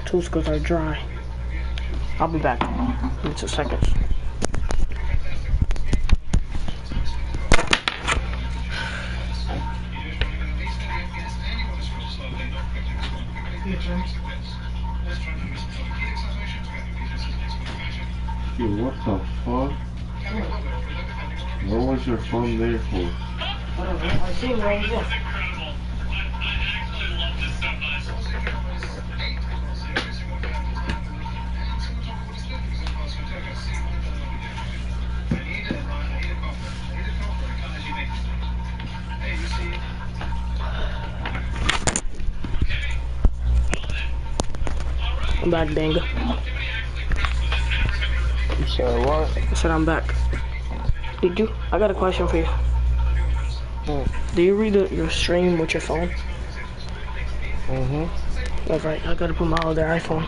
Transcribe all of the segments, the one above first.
tools because they're dry. I'll be back in 2 seconds. Dude, what the fuck? What was your phone there for? I see him right here. I'm back, Danga. You said what? I said I'm back. Did you? I got a question for you. Do you read your stream with your phone? That's right. I gotta put my other iPhone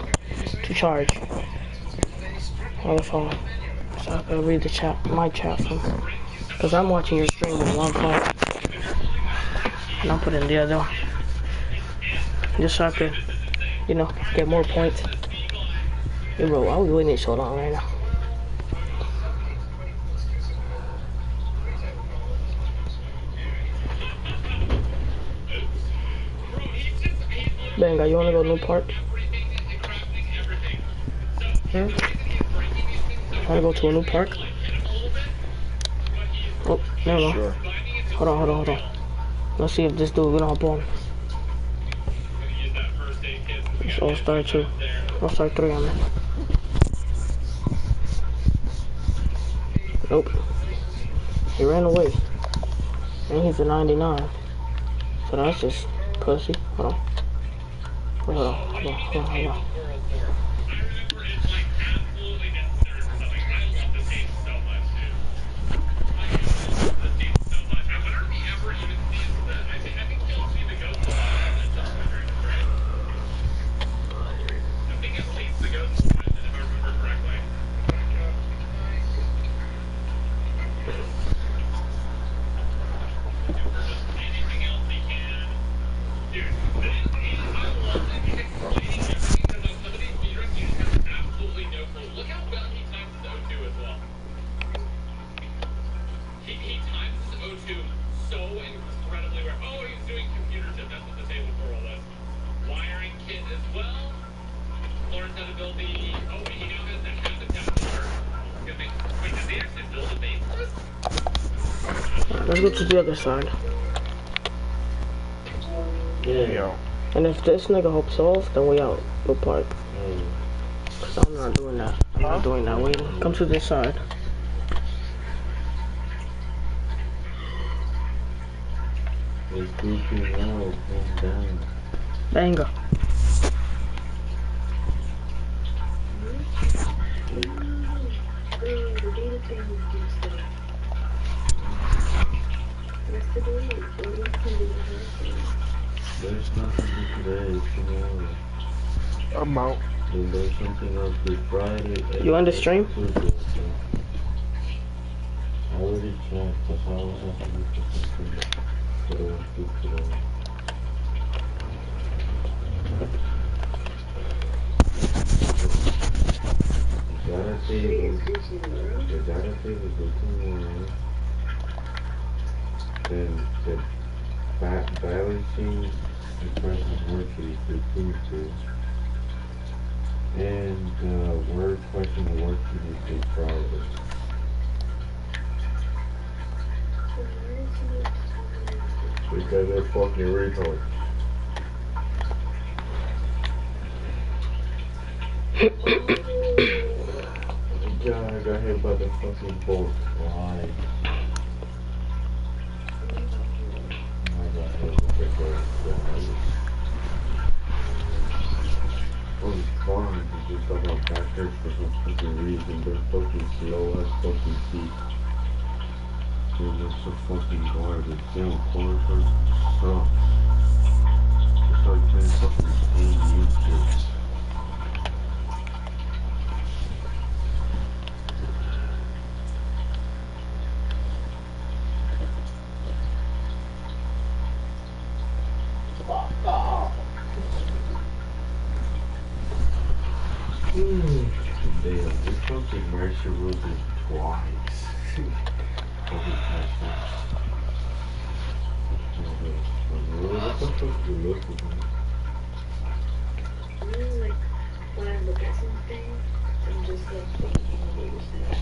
to charge on the phone, so I can read the chat, my chat from. Cause I'm watching your stream with one phone, and I'm putting the other one, just so I could, you know, get more points. Hey bro, why are we waiting so long right now? Benga, you wanna go to New Park? Wanna go to a new park? Oh, never mind. Sure. Hold on. Let's see if this dude gonna hop on. It's All-Star 2. All-Star 3 on there. Nope. He ran away. And he's a 99. So that's just pussy. Hold on. Let's go to the other side. Yeah. And if this nigga hops off, then we out. Go park. Cause I'm not doing that. I'm not doing that. Wait, come to this side. It's goofy now, calm down. Banga. There's nothing to today, tomorrow. I'm out. Then there's something else this Friday. You on the stream? I already checked, that's all I have to do for something. But I won't do today. The data table go tomorrow. Then the balancing the person's worksheet through Tuesday. And the word question worksheet is due Friday. Because they're fucking retards. God, I got hit by the fucking bolt. Why? I got hit with the bolt. Oh, it's fine. You just got my back hurt for some fucking reason. They're fucking slow as fucking feet. Dude, they're so fucking garbage. They don't qualify. Suck. It's like playing fucking AU kids. Damn, this fucking Mercy ruled it twice. Fucking touchdowns. What the fuck you looking at? You know, like, when I look at something, I'm just like thinking what you said.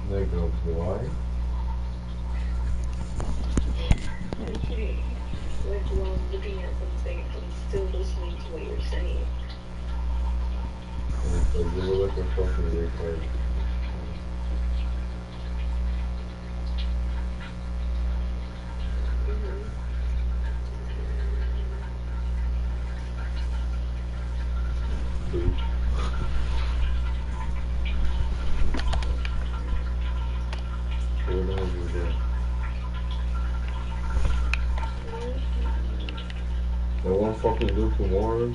Nigga, why? Okay. Like, while I'm looking at something, I'm still listening to what you're saying. So you were looking fucking retarded. Dude. What the hell is that? That one fucking Luke Warren?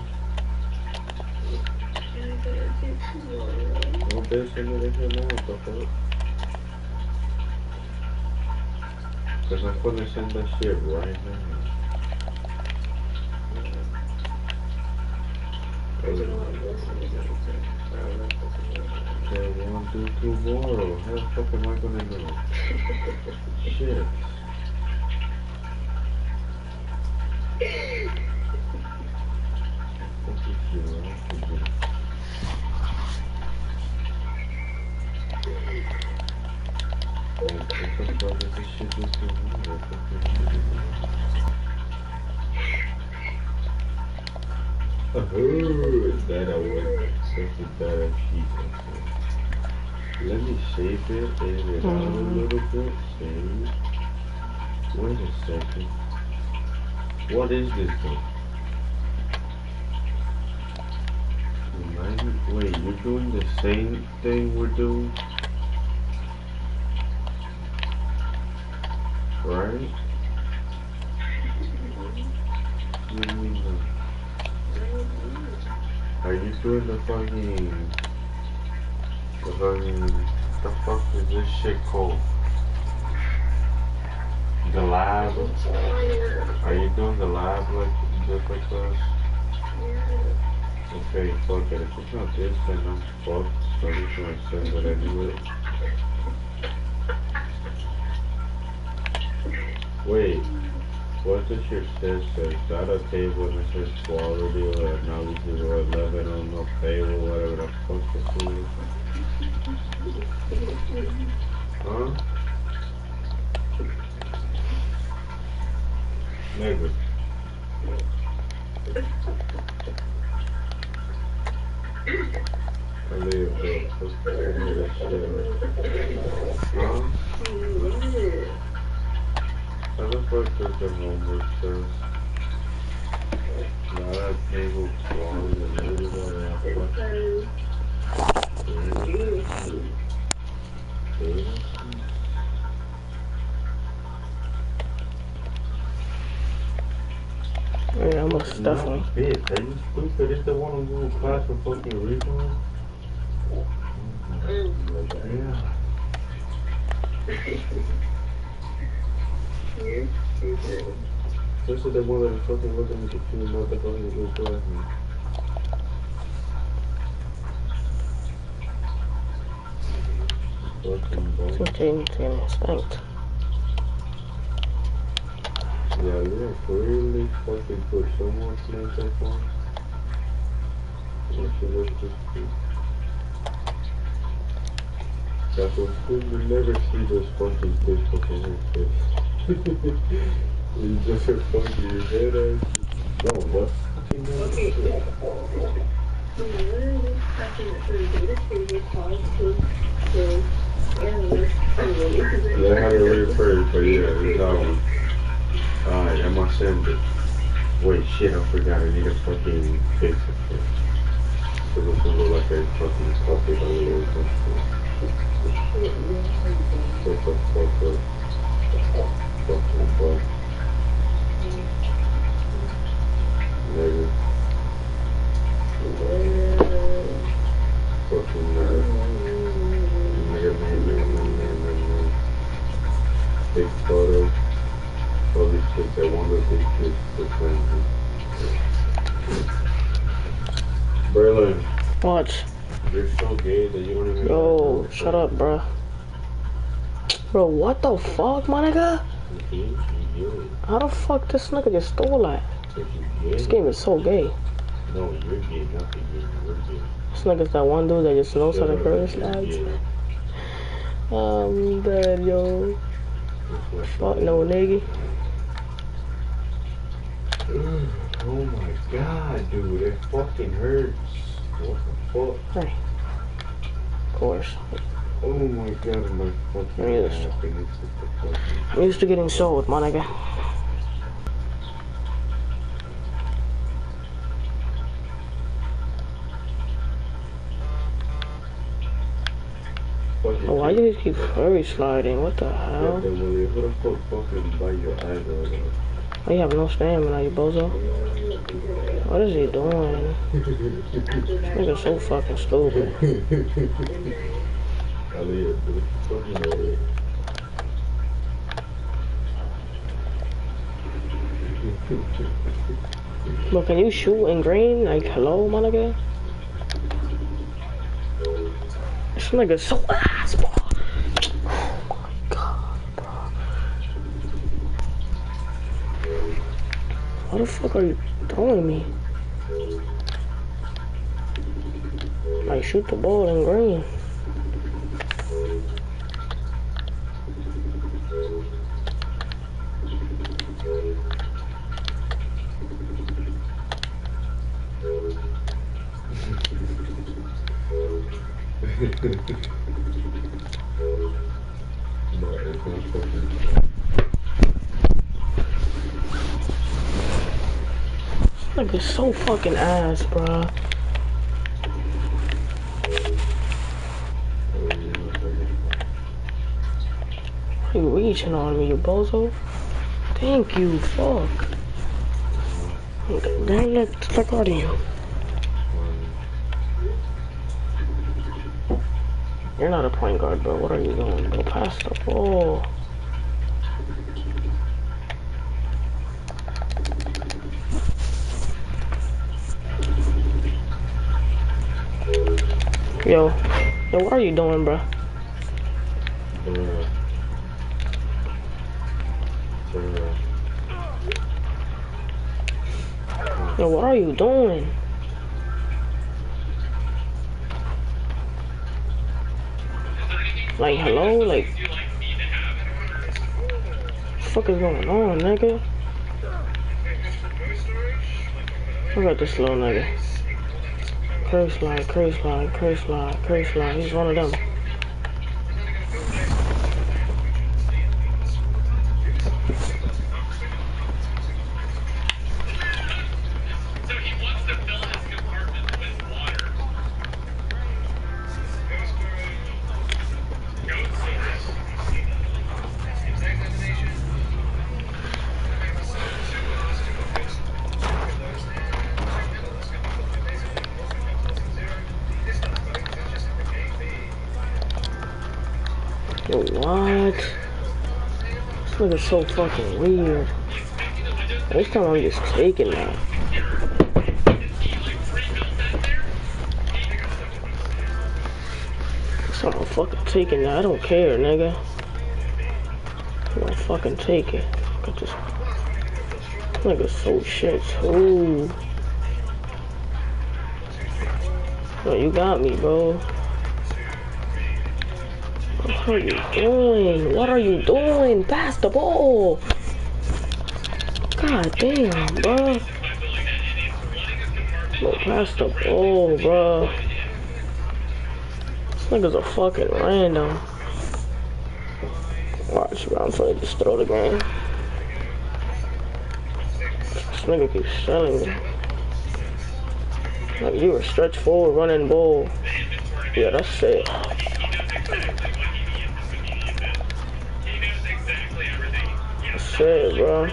No bitch, I know they can know what the fuck. Cause I'm gonna send that shit right now. They won't do tomorrow. How the fuck am I gonna know? Shit. What the shit, right? What the fuck is this shit do tomorrow? Oh, is that a word? Such a bad sheet. Let me shape it, edit it out a little bit. Save. Wait a second. What is this thing? Wait, you're doing the same thing we're doing? Right? What do you mean? Are you doing the fucking... the fuck is this shit called? The lab? Are you doing the lab like, just like us? Okay, fuck it. If it's not this, then I'm fucked. So I'm just gonna send it anyway. Wait. What this shit says? That a table and it says quality or analysis or 11 on the table, whatever the fuck this is. Huh? Nigga. I leave, bro. Let's get this shit. Huh? How the fuck does the homework says? Not a table quality and everybody else. Yeah, most definitely. Bitch, are you stupid? It's the one on Google Class for fucking recon? Yeah. This is the one that is fucking looking at the two motherfucking Google Class. Fucking bum. So getting spanked. Yeah, you really fucking put so much makeup on. What you look just cool. That's what school, you never see those fucking kids fucking in face. It's just a fucking head ass. No, what fucking Okay. So what are we talking for data space calls to analyst related? Yeah, I had to read first, but yeah, it's that one. Alright, I'm gonna send it. Wait, shit, I forgot. I need to fucking fix it first. So this will look like a fucking copy of the little thing. What the fuck up? Fucking fuck. Nigga. Fucking nigga. Nigga. Big photo. All these kids, I wonder if these kids are playing. Bro, Bud, What? you're so gay that you don't even. Yo, shut up, bro. Bro, what the fuck, my nigga? How the fuck this nigga just stole that? This game is so gay. No, you're gay, not the game. You're gay. This nigga's that one dude that just knows how to curse, lads. I'm dead, yo. Fuck no, nigga. Oh my god, dude, it fucking hurts. What the fuck? Hey. Of course. Oh my god, my fucking Yes. happiness is the fucking. I'm used to getting sold, my nigga. Oh, why you keep furry sliding? What the hell? Who the fuck fucking bite your eyebrow? Oh, you have no stamina, you bozo. What is he doing? This nigga's so fucking stupid. Elliot, dude, fucking Elliot. Look, can you shoot in green? Like, hello, my nigga? This nigga's so ass, bro. Oh my god, bro. What the fuck are you throwing me? Like, shoot the ball in green. Like it's so fucking ass, bro. Why you reaching on me, you bozo? Thank you, fuck. Damn, let's look out of you. You're not a point guard, bro. What are you doing? Go pass the ball. Yo, what are you doing, bro? Yo, what are you doing? Like, hello? Like, what the fuck is going on, nigga? Look at this little nigga. Curse slide, curse slide, curse slide, curse slide. He's one of them. Yo, what? This nigga's so fucking weird. This time I'm just taking that. This time I'm fucking taking that. I don't care, nigga. I'm gonna fucking take it. Look at this. This nigga's so shit, too. Yo, you got me, bro. What are you doing? What are you doing? Pass the ball. God damn, bro. Bro, pass the ball, bro. This nigga's a fucking random. Watch, bro. I'm trying to just throw the game. This nigga keeps selling me. Like, you were stretch forward, running ball. Yeah, that's it. That's it, bro.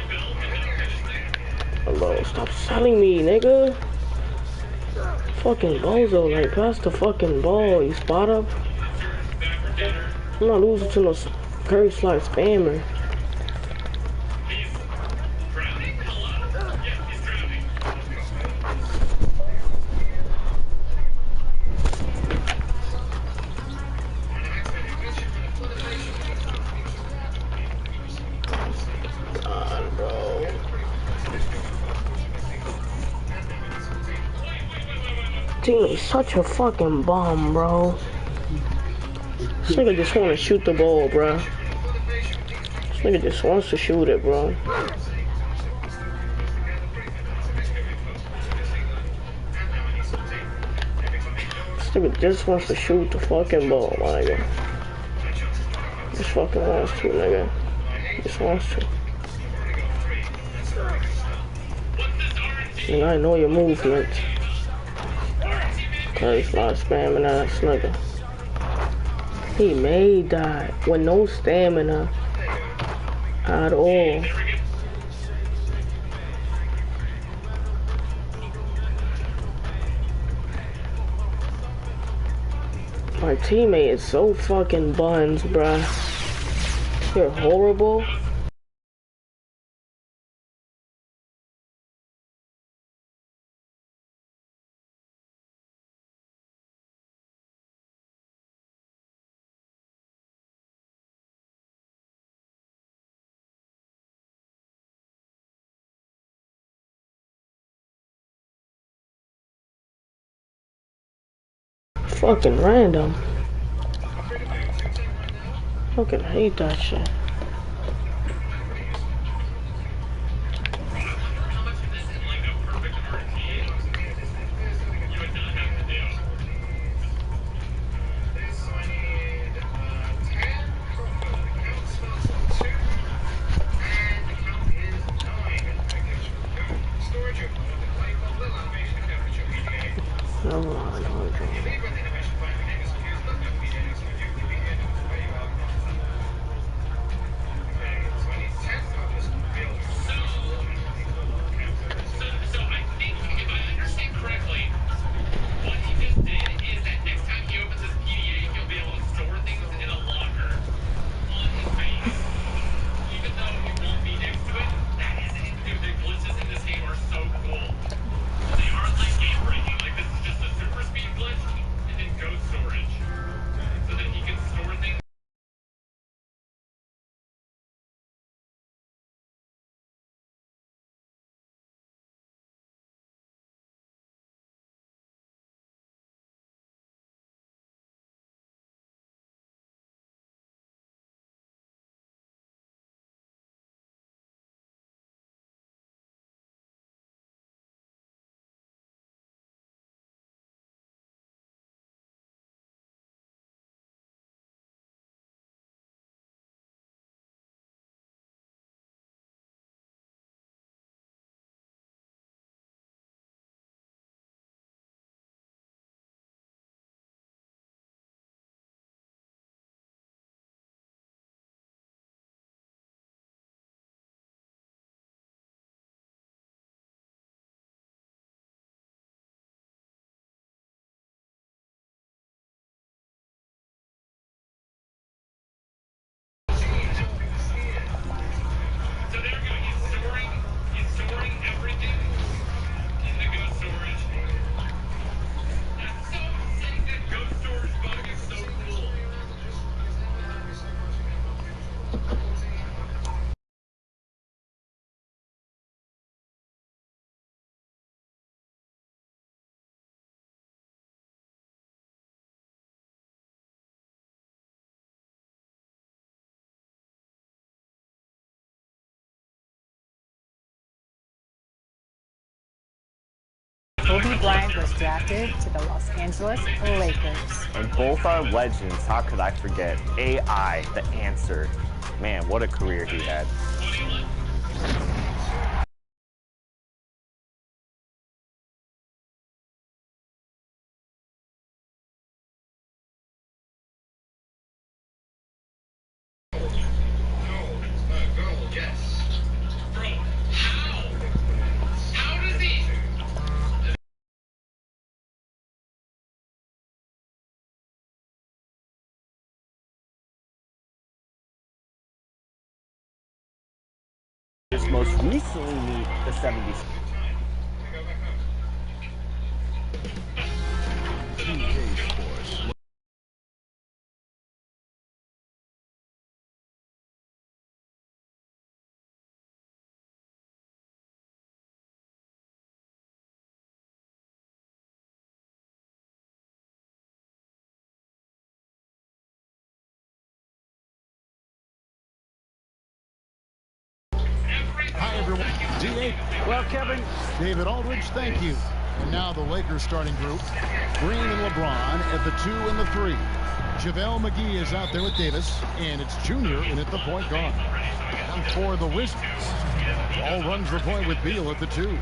Bro, stop selling me, nigga. Fucking bozo, like, pass the fucking ball, you spot up. I'm not losing to no curve slide spammer. teammate's such a fucking bum, bro. This nigga just wanna shoot the ball, bro. This nigga just wants to shoot it, bro. This nigga just wants to shoot the fucking ball, my nigga. Just fucking wants to, nigga. Just wants to. Nigga, I know your movement. Cause my spamming ass nigga. He made that with no stamina at all. My teammate is so fucking buns, bruh. You're horrible. Fucking random. Fucking hate that shit. Kobe Bryant was drafted to the Los Angeles Lakers. And both are legends. How could I forget? AI, the answer. Man, what a career he had. Just most recently meet the 70s. D8. Well, Kevin. David Aldridge, thank you. And now the Lakers starting group. Green and LeBron at the 2 and the 3. JaVale McGee is out there with Davis, and it's Junior in at the point guard. And for the Wizards, Wall runs the point with Beal at the 2.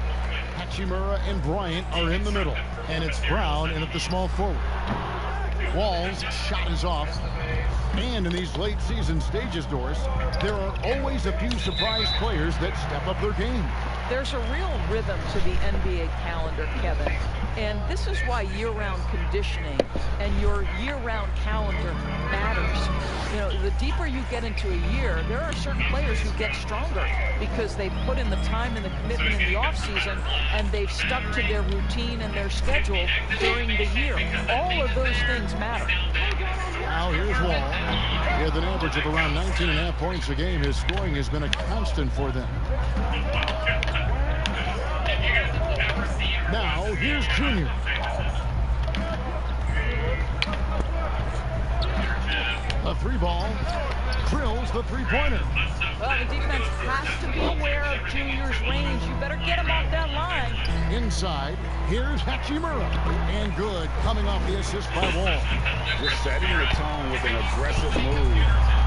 Hachimura and Bryant are in the middle, and it's Brown in at the small forward. Wall's shot is off. And in these late season stages, Doris, there are always a few surprise players that step up their game. There's a real rhythm to the NBA calendar, Kevin. And this is why year-round conditioning and your year-round calendar matters. You know, the deeper you get into a year, there are certain players who get stronger because they put in the time and the commitment in the offseason, and they've stuck to their routine and their schedule during the year. All of those things matter. Now here's Wall. With an average of around 19.5 points a game, his scoring has been a constant for them. Now here's Junior. A 3-ball. Drills the 3-pointer. Well, the defense has to be aware of Junior's range. You better get him off that line. Inside, here's Hachimura. And good, coming off the assist by Wall. Just setting the tone with an aggressive move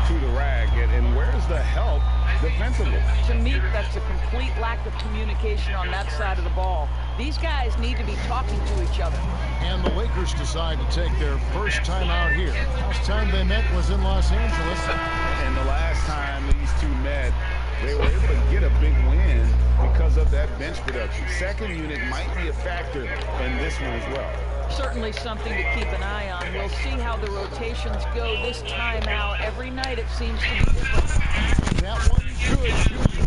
to the rag. And where's the help defensively? To me, that's a complete lack of communication on that side of the ball. These guys need to be talking to each other. And the Lakers decide to take their first time out here. Last time they met was in Los Angeles. And the last time these two met, they were able to get a big win because of that bench production. Second unit might be a factor in this one as well. Certainly something to keep an eye on. We'll see how the rotations go this time out. Every night it seems to be different. That one's good, Junior.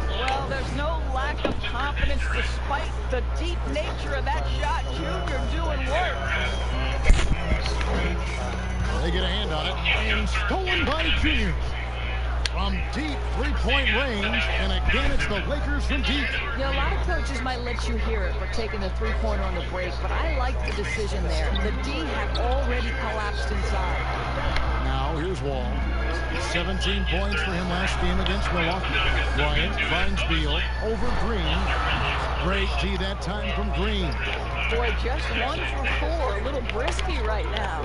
Well, there's no lack of confidence despite the deep nature of that shot. Junior doing work. They get a hand on it, and stolen by Junior. From deep three-point range, and again it's the Lakers from deep. Yeah, a lot of coaches might let you hear it for taking the three-pointer on the break, but I like the decision there. The D had already collapsed inside. Now here's Wall. 17 points for him last game against Milwaukee. Bryant finds Beal over Green. Great D that time from Green. Boy, just 1 for 4. A little brisky right now.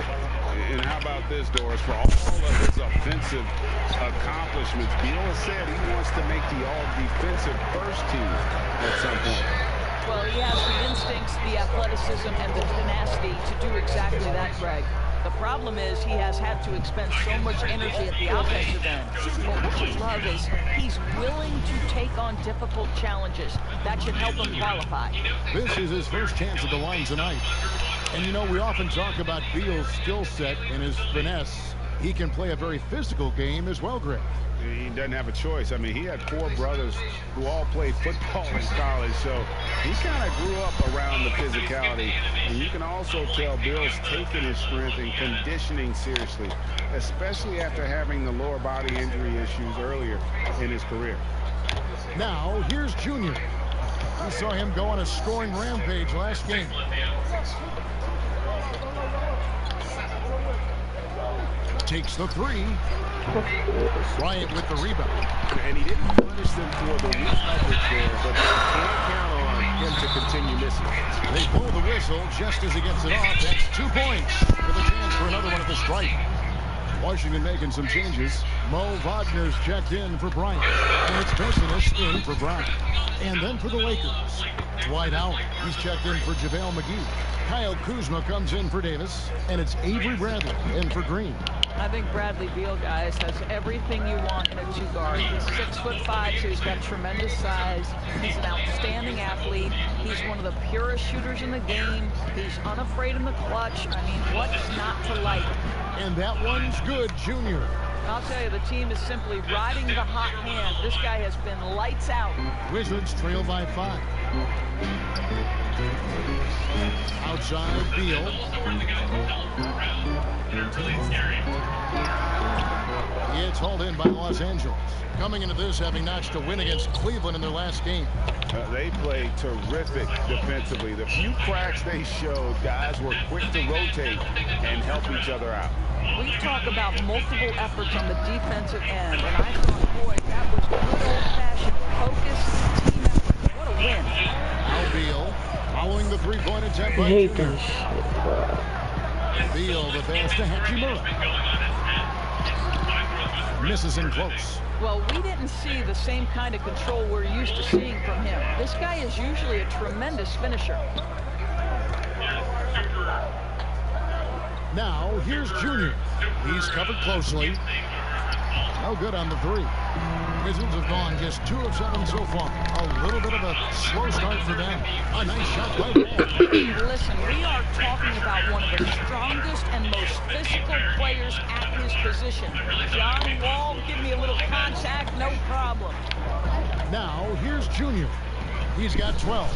And how about this, Doris? For all of his offensive accomplishments, Beal has said he wants to make the all-defensive first team at some point. Well, he has the instincts, the athleticism, and the tenacity to do exactly that, Greg. The problem is he has had to expend so much energy at the offensive end. But what I love is he's willing to take on difficult challenges. That should help him qualify. This is his first chance at the line tonight. And you know, we often talk about Beal's skill set and his finesse. He can play a very physical game as well, Greg. He doesn't have a choice. I mean, he had 4 brothers who all played football in college, so he kind of grew up around the physicality. And you can also tell Bill's taking his strength and conditioning seriously, especially after having the lower body injury issues earlier in his career. Now, here's Junior. We saw him go on a scoring rampage last game. Takes the 3. Bryant with the rebound. And he didn't punish them for the weak coverage there, but they can't count on him to continue missing. They blow the whistle just as he gets it off. That's 2 points with a chance for another one at the stripe. Washington making some changes. Mo Wagner's checked in for Bryant. And it's Personis in for Brown. And then for the Lakers, Dwight Howard. He's checked in for JaVale McGee. Kyle Kuzma comes in for Davis. And it's Avery Bradley in for Green. I think Bradley Beal, guys, has everything you want in a 2-guard. He's 6'5", so he's got tremendous size. He's an outstanding athlete. He's one of the purest shooters in the game. He's unafraid in the clutch. I mean, what's not to like? And that one's good, Junior. I'll tell you, the team is simply riding the hot hand. This guy has been lights out. Wizards trail by 5. Outside, Beal. It's hauled in by Los Angeles. Coming into this, having notched a win against Cleveland in their last game. They played terrific defensively. The few cracks they showed, guys were quick to rotate and help each other out. We talk about multiple efforts on the defensive end, and I thought, boy, that was good old-fashioned focus, team effort. win. Now Beal following the three-point attempt I by hate Junior. this shit, bro. Beal, the pass to Hachimura. Misses in close. Well, we didn't see the same kind of control we're used to seeing from him. This guy is usually a tremendous finisher. Now, here's Junior. He's covered closely. No good on the three. Wizards have gone just 2 of 7 so far. A little bit of a slow start for them. A nice shot by Wall. Listen, we are talking about one of the strongest and most physical players at his position. John Wall, give me a little contact, no problem. Now, here's Junior. He's got 12.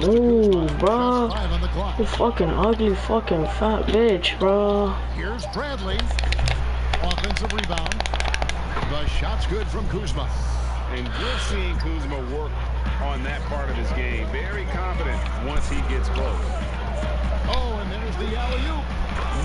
Ooh, bro. 5 on the clock. You fucking ugly fucking fat bitch, bro. Here's Bradley. Offensive rebound. The shot's good from Kuzma. And you're seeing Kuzma work on that part of his game. Very confident once he gets close. Oh, and there's the alley-oop.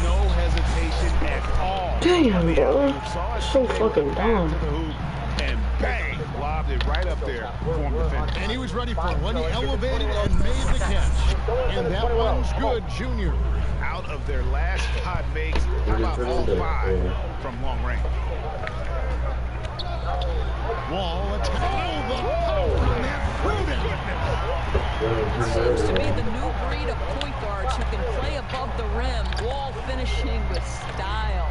No hesitation at all. Damn, bro. Saw it So fucking dumb. to the hoop and bang, lobbed it right up there for him to finish. And he was ready for it when he elevated and made the catch. And that one's good, Junior. Out of their last 5 makes, how about all 5 from long range? Wall attack. Oh, the power on that Seems to be the new breed of point guards who can play above the rim. Wall finishing with style.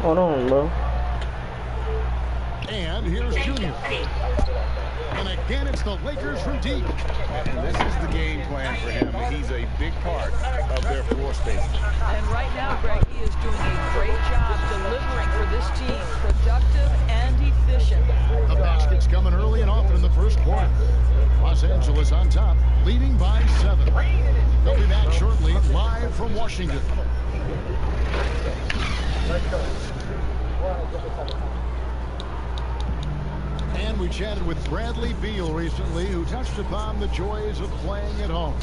Hold on, bro. And here's Junior. And again, it's the Lakers from deep. And this is the game plan for him. He's a big part of their floor space. And right now, Greg, he is doing a great job delivering for this team. Productive and efficient. The basket's coming early and often in the first quarter. Los Angeles on top, leading by 7. They'll be back shortly, live from Washington. And we chatted with Bradley Beal recently, who touched upon the joys of playing at home.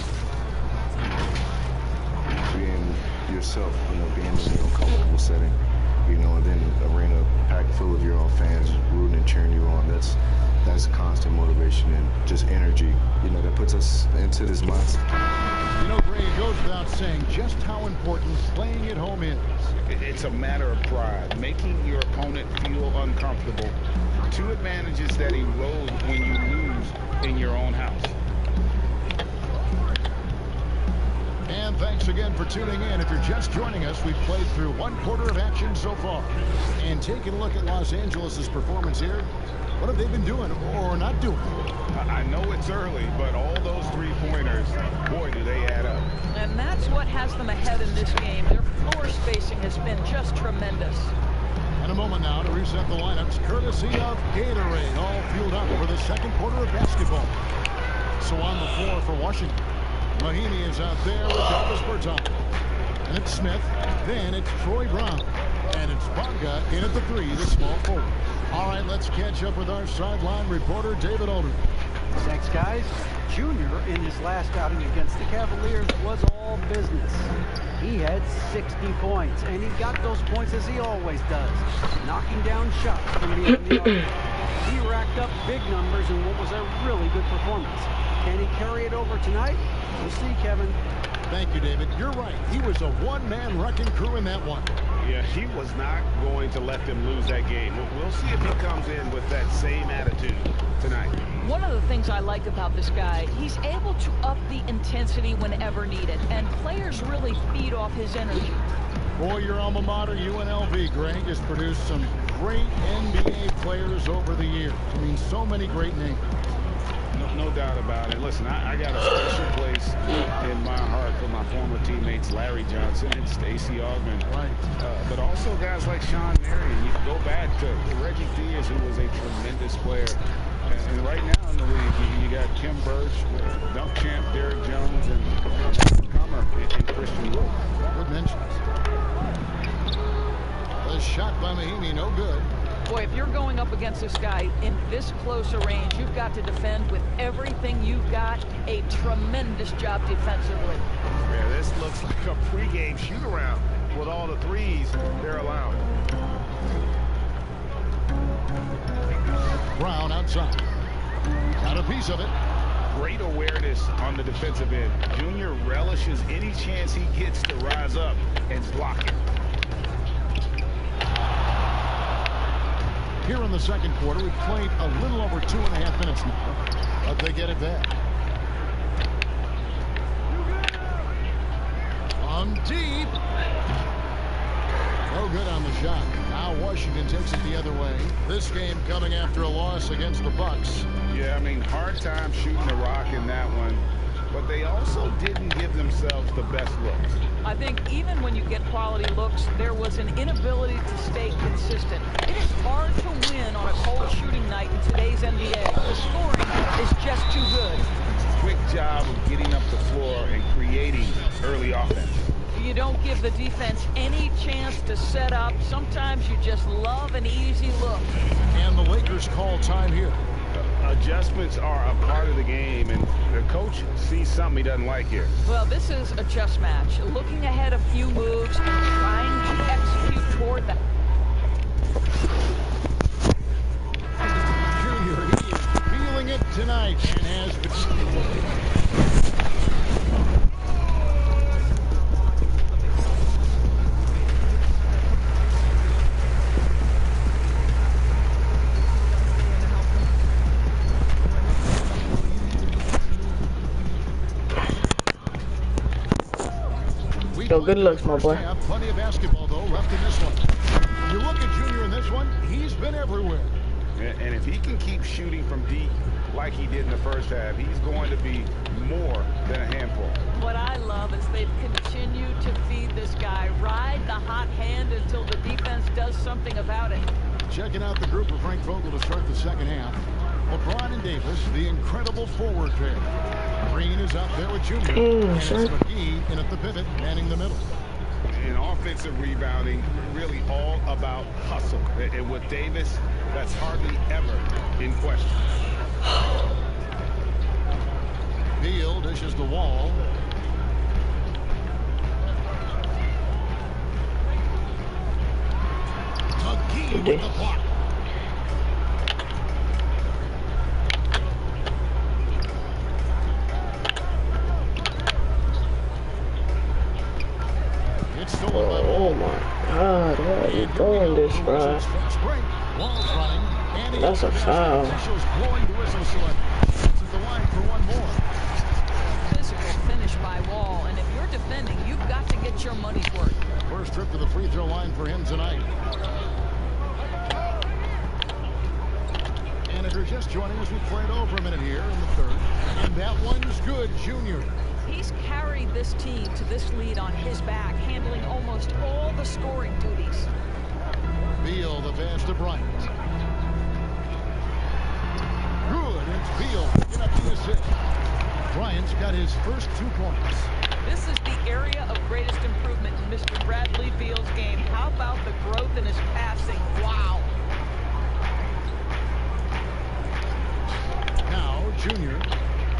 Being yourself, being in your own comfortable setting, and then arena packed full of your own fans rooting and cheering you on. That's constant motivation and just energy, that puts us into this mindset. Gray, it goes without saying just how important playing at home is. It's a matter of pride, making your opponent feel uncomfortable. 2 advantages that erode when you lose in your own house. And thanks again for tuning in. If you're just joining us, we've played through 1 quarter of action so far. And taking a look at Los Angeles' performance here, what have they been doing or not doing? I know it's early, but all those 3-pointers, boy, do they add up. And that's what has them ahead in this game. Their floor spacing has been just tremendous. In a moment now to reset the lineups, courtesy of Gatorade, all fueled up for the second quarter of basketball. So on the floor for Washington, Mahinmi is out there with Davis Bertans. And it's Smith, then it's Troy Brown. And it's Bonga in at the 3, the small forward. All right, let's catch up with our sideline reporter, David Aldridge. Thanks, guys. Junior, in his last outing against the Cavaliers, was all business. He had 60 points, and he got those points as he always does, knocking down shots from beyond the arc. He racked up big numbers in what was a really good performance. Can he carry it over tonight? We'll see, Kevin. Thank you, David. You're right. He was a one-man wrecking crew in that one. Yeah, he was not going to let them lose that game. We'll see if he comes in with that same attitude tonight. One of the things I like about this guy, he's able to up the intensity whenever needed, and players really feed off his energy. Boy, your alma mater, UNLV, Greg, has produced some great NBA players over the years. I mean, so many great names. No doubt about it. Listen, I got a special place in my heart for my former teammates Larry Johnson and Stacey Augmon. Right. But also guys like Sean Marion. You can go back to Reggie Diaz, who was a tremendous player. And right now in the league, you got Kim Birch, dunk champ Derek Jones, and Comer and Christian Wood. Good mentions. The shot by Mahinmi, no good. Boy, if you're going up against this guy in this close a range, you've got to defend with everything you've got. A tremendous job defensively. Yeah, this looks like a pregame shoot-around with all the threes they're allowing. Brown outside. Got a piece of it. Great awareness on the defensive end. Junior relishes any chance he gets to rise up and block it. Here in the second quarter, we've played a little over 2.5 minutes now, but they get it back. On deep. No good on the shot. Now Washington takes it the other way. This game coming after a loss against the Bucks. Yeah, I mean, hard time shooting the rock in that one, but they also didn't give themselves the best looks. I think even when you get quality looks, there was an inability to stay consistent. It is hard to win on a cold shooting night in today's NBA. The scoring is just too good. Quick job of getting up the floor and creating early offense. You don't give the defense any chance to set up. Sometimes you just love an easy look. And the Lakers call time here. Adjustments are a part of the game, and the coach sees something he doesn't like here. Well, this is a chess match. Looking ahead a few moves and trying to execute toward that. Junior, he is feeling it tonight and has been. Yo, good looks, my boy. Plenty of basketball, though, left in this one. You look at Junior in this one, he's been everywhere. And if he can keep shooting from deep like he did in the first half, he's going to be more than a handful. What I love is they've continued to feed this guy. Ride the hot hand until the defense does something about it. Checking out the group of Frank Vogel to start the second half. LeBron and Davis, the incredible forward pair. Green is out there with Junior. And it's McGee in at the pivot, manning the middle. In offensive rebounding, really all about hustle. And with Davis, that's hardly ever in question. Beal dishes the wall. McGee with the block. Oh my God, why are you doing this, bro? That's a foul. Physical finish by Wall, and if you're defending, you've got to get your money's worth. First trip to the free throw line for him tonight. And if you're just joining us, we played over a minute here in the third. And that one's good, Junior. He's carried this team to this lead on his back, handling almost all the scoring duties. Beal, the pass to Bryant. Good, it's Beal picking up the assist. Bryant's got his first 2 points. This is the area of greatest improvement in Mr. Bradley Beal's game. How about the growth in his passing? Wow. Now, Junior,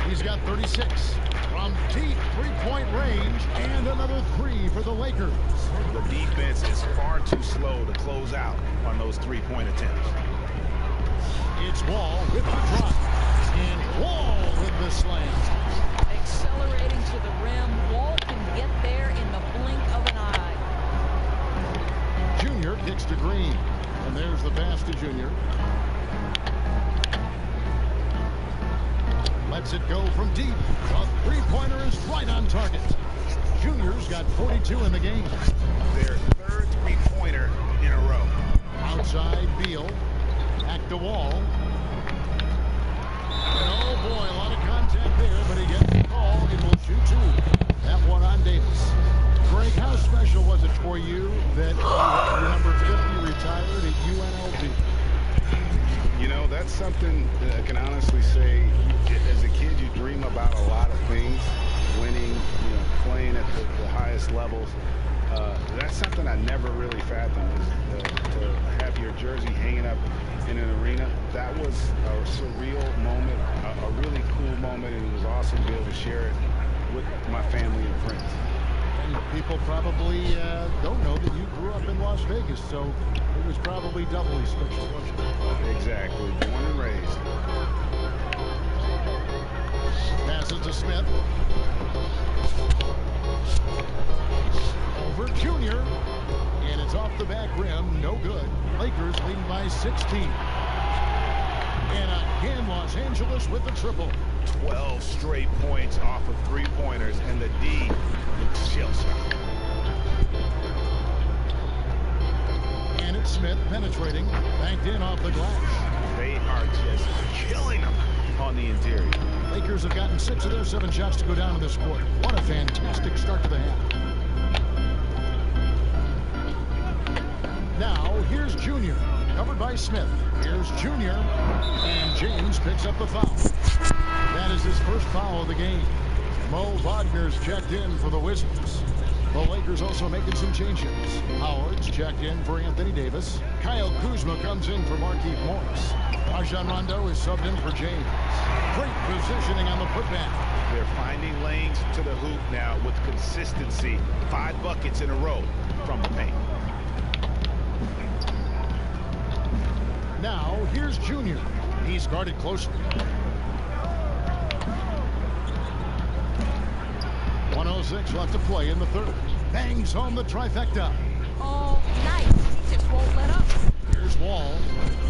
he's got 36. From deep three-point range, and another 3 for the Lakers. The defense is far too slow to close out on those three-point attempts. It's Wall with the drop, and Wall with the slam. Accelerating to the rim, Wall can get there in the blink of an eye. Junior kicks to Green, and there's the pass to Junior. Lets it go from deep. A three-pointer is right on target. Junior's got 42 in the game. Their third three-pointer in a row. Outside, Beal. Back to Wall. And oh boy, a lot of contact there, but he gets the call and will shoot 2. That one on Davis. Greg, how special was it for you that your number 50 retired at UNLV? You know, that's something that I can honestly say, as a kid, you dream about a lot of things, winning, playing at the highest levels. That's something I never really fathomed, is to have your jersey hanging up in an arena. That was a surreal moment, a really cool moment, and it was awesome to be able to share it with my family and friends. And people probably don't know that you grew up in Las Vegas, so it was probably doubly special, wasn't it? Exactly. Born and raised. Passes to Smith. Over Junior. And it's off the back rim. No good. Lakers leading by 16. And again, Los Angeles with the triple. 12 straight points off of three-pointers, and the D looks shell-shocked. And it's Smith penetrating. Banked in off the glass. They are just killing them on the interior. Lakers have gotten 6 of their 7 shots to go down in this quarter. What a fantastic start to the half. Now, here's Junior. Covered by Smith. Here's Junior. And James picks up the foul. That is his first foul of the game. Mo Wagner's checked in for the Wizards. The Lakers also making some changes. Howard's checked in for Anthony Davis. Kyle Kuzma comes in for Markieff Morris. Rajon Rondo is subbed in for James. Great positioning on the putback. They're finding lanes to the hoop now with consistency. 5 buckets in a row from the paint. Now, here's Junior. He's guarded closely. 1:06 left to play in the third. Bangs home the trifecta. Oh, nice. He just won't let up. Here's Wall.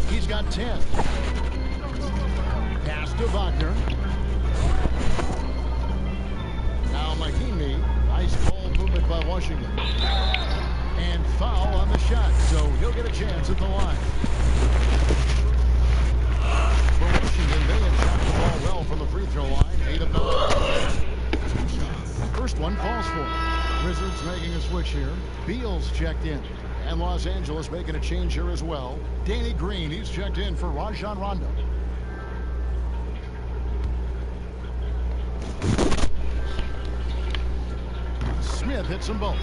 He's got 10. Pass to Wagner. Now Mahimi. Nice ball movement by Washington. And foul on the shot, so he'll get a chance at the line. For Washington, they have shot the ball well from the free throw line. 8 of 9. First one falls for him. Wizards making a switch here. Beal's checked in. And Los Angeles making a change here as well. Danny Green, he's checked in for Rajon Rondo. Smith hits them both.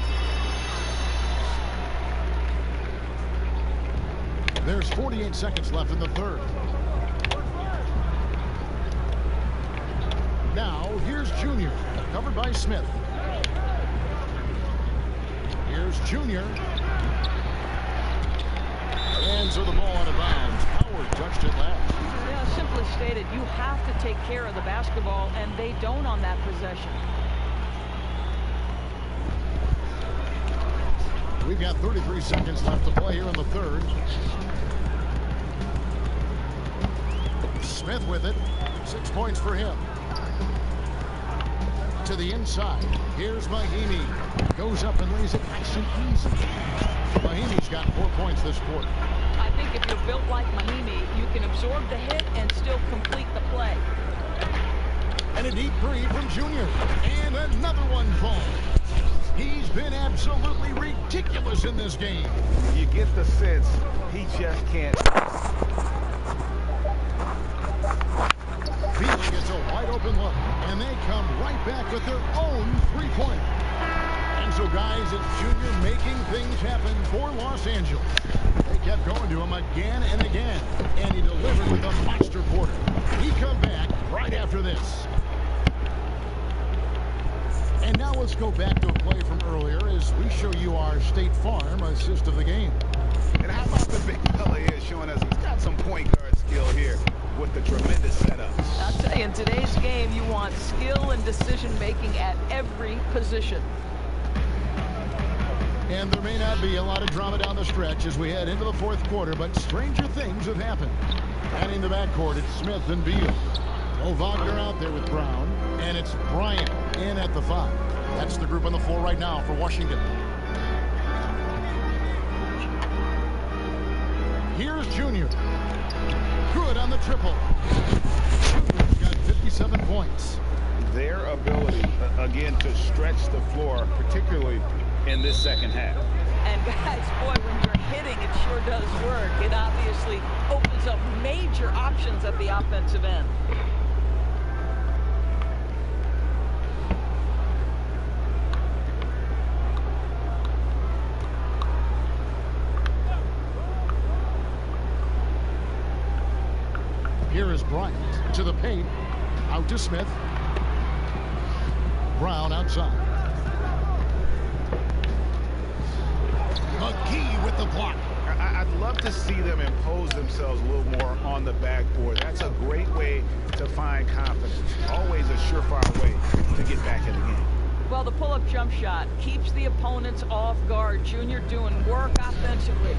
There's 48 seconds left in the third. Now, here's Junior, covered by Smith. Here's Junior. And so the ball out of bounds. Howard touched it last. Yeah, simply stated, you have to take care of the basketball, and they don't on that possession. We've got 33 seconds left to play here in the third. Smith with it. 6 points for him. To the inside. Here's Mahimi. Goes up and lays it nice and easy. Mahimi's got 4 points this quarter. I think if you're built like Mahimi, you can absorb the hit and still complete the play. And a deep three from Junior. And another one falls. He's been absolutely ridiculous in this game. You get the sense he just can't. Beal gets a wide open look, and they come right back with their own three-pointer. And so, guys, it's Junior making things happen for Los Angeles. They kept going to him again and again, and he delivered with a monster quarter. He come back right after this. And now let's go back to a play from earlier as we show you our State Farm assist of the game. And how about the big fella here showing us he's got some point guard skill here with the tremendous setup. I'll tell you, in today's game, you want skill and decision-making at every position. And there may not be a lot of drama down the stretch as we head into the fourth quarter, but stranger things have happened. And in the backcourt, it's Smith and Beal. Mo Wagner out there with Brown, and it's Bryant in at the 5. That's the group on the floor right now for Washington. Here's Junior. Good on the triple. Junior's got 57 points. Their ability, again, to stretch the floor, particularly in this second half. And guys, boy, when you're hitting, it sure does work. It obviously opens up major options at the offensive end. Here is Bryant to the paint. Out to Smith. Brown outside. McGee with the block. I I'd love to see them impose themselves a little more on the backboard. That's a great way to find confidence. Always a surefire way to get back in the game. Well, the pull-up jump shot keeps the opponents off guard. Junior doing work offensively.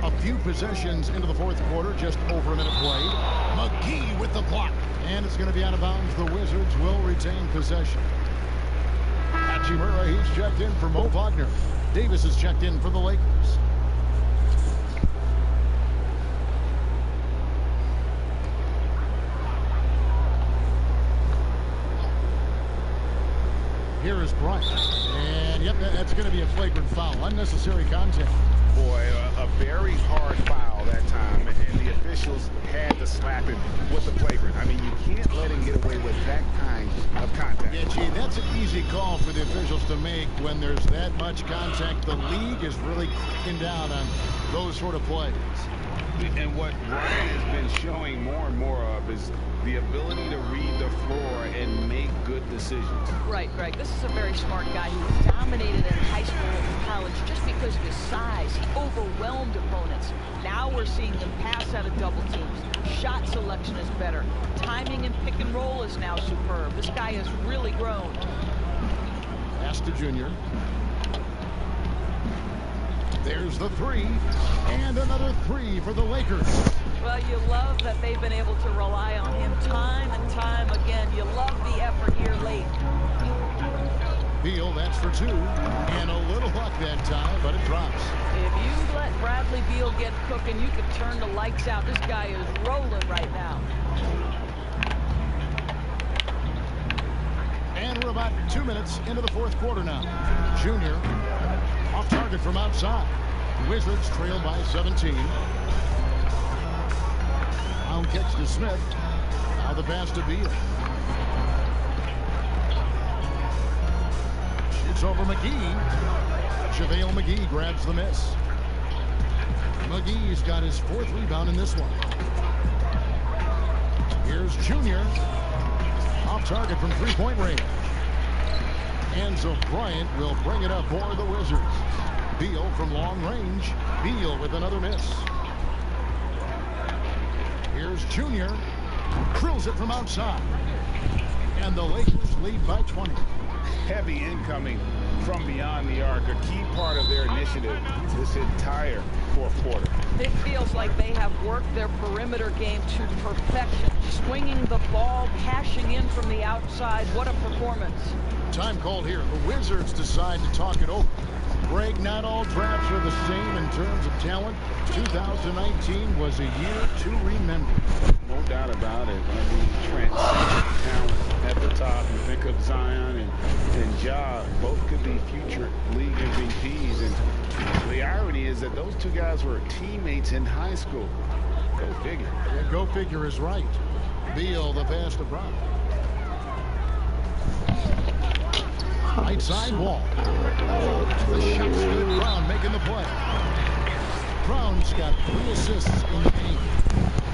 A few possessions into the fourth quarter, just over a minute played. McGee with the block, and it's going to be out of bounds. The Wizards will retain possession. Hachimura, he's checked in for Mo Wagner. Davis is checked in for the Lakers. Here is Bryant. And, yep, that's going to be a flagrant foul. Unnecessary contact. Boy, a very hard foul that time, and the officials had to slap him with the flagrant. I mean, you can't let him get away with that kind of contact. Yeah, gee, that's an easy call for the officials to make when there's that much contact. The league is really cracking down on those sort of plays. And what Bryant has been showing more and more of is the ability to read the floor and make good decisions. Right, Greg. This is a very smart guy who dominated in high school and college just because of his size. He overwhelmed opponents. Now we're seeing them pass out of double teams. Shot selection is better. Timing and pick and roll is now superb. This guy has really grown. Pass to Junior. There's the three, and another three for the Lakers. Well, you love that they've been able to rely on him time and time again. You love the effort here late. Beal, that's for two, and a little luck that time, but it drops. If you let Bradley Beal get cooking, you could turn the lights out. This guy is rolling right now. And we're about 2 minutes into the fourth quarter now. Junior off target from outside. Wizards trail by 17. Down kicks to Smith. Now the pass to Beal. It's over McGee. JaVale McGee grabs the miss. McGee's got his fourth rebound in this one. Here's Junior. Off target from three-point range. And so Bryant will bring it up for the Wizards. Beal from long range. Beal with another miss. Here's Junior. Drills it from outside. And the Lakers lead by 20. Heavy incoming from beyond the arc, a key part of their initiative this entire fourth quarter. It feels like they have worked their perimeter game to perfection. Swinging the ball, cashing in from the outside. What a performance. Time called here. The Wizards decide to talk it over. Greg, not all drafts are the same in terms of talent. 2019 was a year to remember. No doubt about it. I mean, transcendent talent at the top. You think of Zion and Ja, both could be future league MVPs. And the irony is that those two guys were teammates in high school. Go figure. Yeah, go figure is right. Beal, the pass to Brown. Right side wall. The shot's good. Brown making the play. Brown's got 3 assists in the game.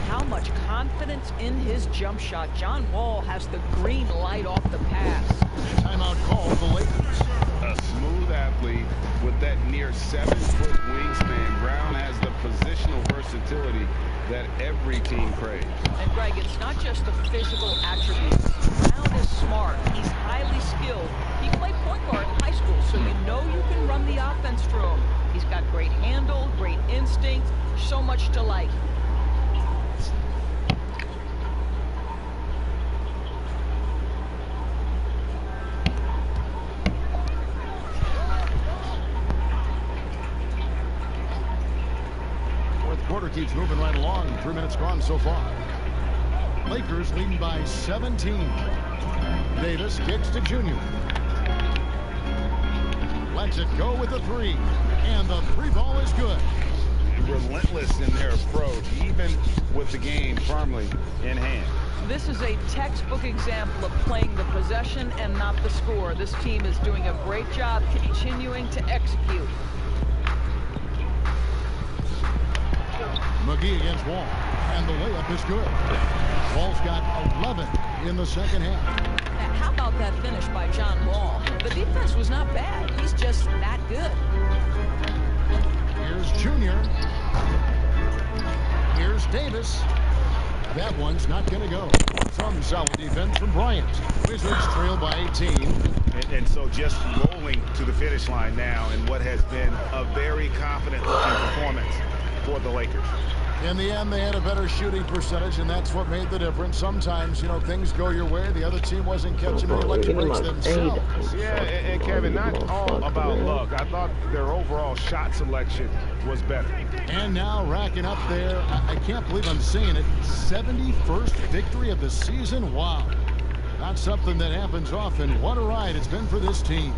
How much confidence in his jump shot. John Wall has the green light off the pass. Timeout call for the Lakers. A smooth athlete with that near 7-foot wingspan. Brown has the positional versatility that every team craves. And Greg, it's not just the physical attributes. Brown is smart. He's highly skilled. He played point guard in high school, so you know you can run the offense through him. He's got great handle, great instinct, so much to like. Fourth quarter keeps moving right along. 3 minutes gone so far. Lakers leading by 17. Davis kicks to Junior. Lets it go with the three. And the three ball is good. Relentless in their approach, even with the game firmly in hand. This is a textbook example of playing the possession and not the score. This team is doing a great job continuing to execute. McGee against Wall. And the layup is good. Wall's got 11 in the second half. How about that finish by John Wall? The defense was not bad. He's just that good. Here's Junior. Here's Davis. That one's not going to go. Some solid defense from Bryant. Wizards trail by 18. And so just rolling to the finish line now in what has been a very confident-looking performance for the Lakers. In the end, they had a better shooting percentage, and that's what made the difference. Sometimes, you know, things go your way. The other team wasn't catching any electric breaks themselves. Yeah, and Kevin, not all about luck. I thought their overall shot selection was better. And now racking up there, I can't believe I'm saying it, 71st victory of the season. Wow. Not something that happens often. What a ride it's been for this team.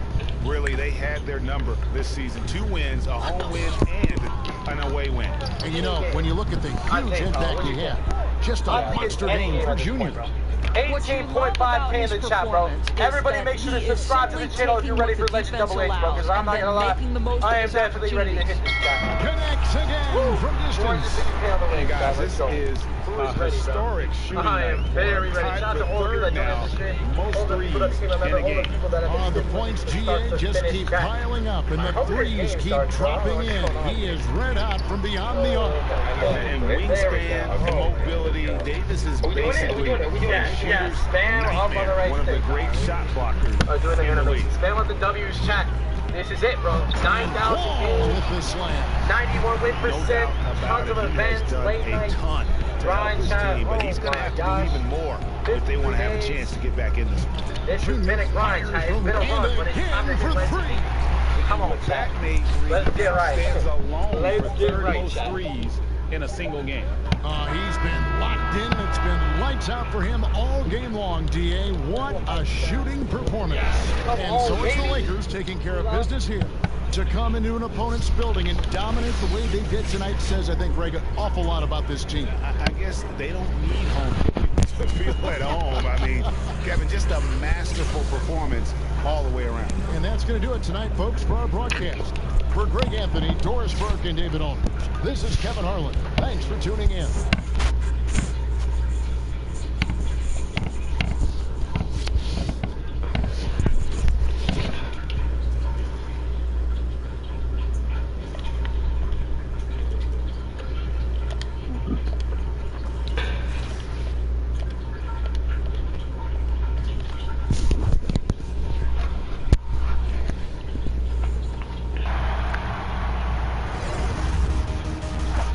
Really, they had their number this season. 2 wins, a home win, and an away win. And you know, when you look at the huge impact he had, just a monster game for Junior. 18.5K in the chat, bro. Everybody make sure to subscribe to the channel if you're ready for Legend Double H, bro, because I'm not gonna lie, I am definitely ready to hit this guy. Connects again from distance. Hey guys, this is a historic shooting I am very ready. Shout out to all of you that now. joined this stream. Most threes in a game. The points, GA, just keep piling up, and the threes keep dropping in. He is red hot from beyond the arc. And wingspan, mobility, Davis is basically Yeah, spam up on the right one of the great shot blockers in the league. Spam up the W's chat. This is it, bro. 9,000 games, 91 win percent, tons of events, late night. Ton to help this team, but he's going to have to do even more if they want to have a chance to get back in this one. This has been a grind. It's been a run, but it's time to get ready. Come on, Zach. Let's get right. Stands alone Let's for get third right, most Zach. threes in a single game. He's been locked in. It's been lights out for him all game long, DA. What a shooting performance. And so it's the Lakers taking care of business here. To come into an opponent's building and dominate the way they did tonight says, I think, Greg, an awful lot about this team. I guess they don't need home to feel at home. I mean, Kevin, just a masterful performance all the way around. And that's going to do it tonight, folks, for our broadcast. For Greg Anthony, Doris Burke, and David Aldridge, this is Kevin Harlan. Thanks for tuning in.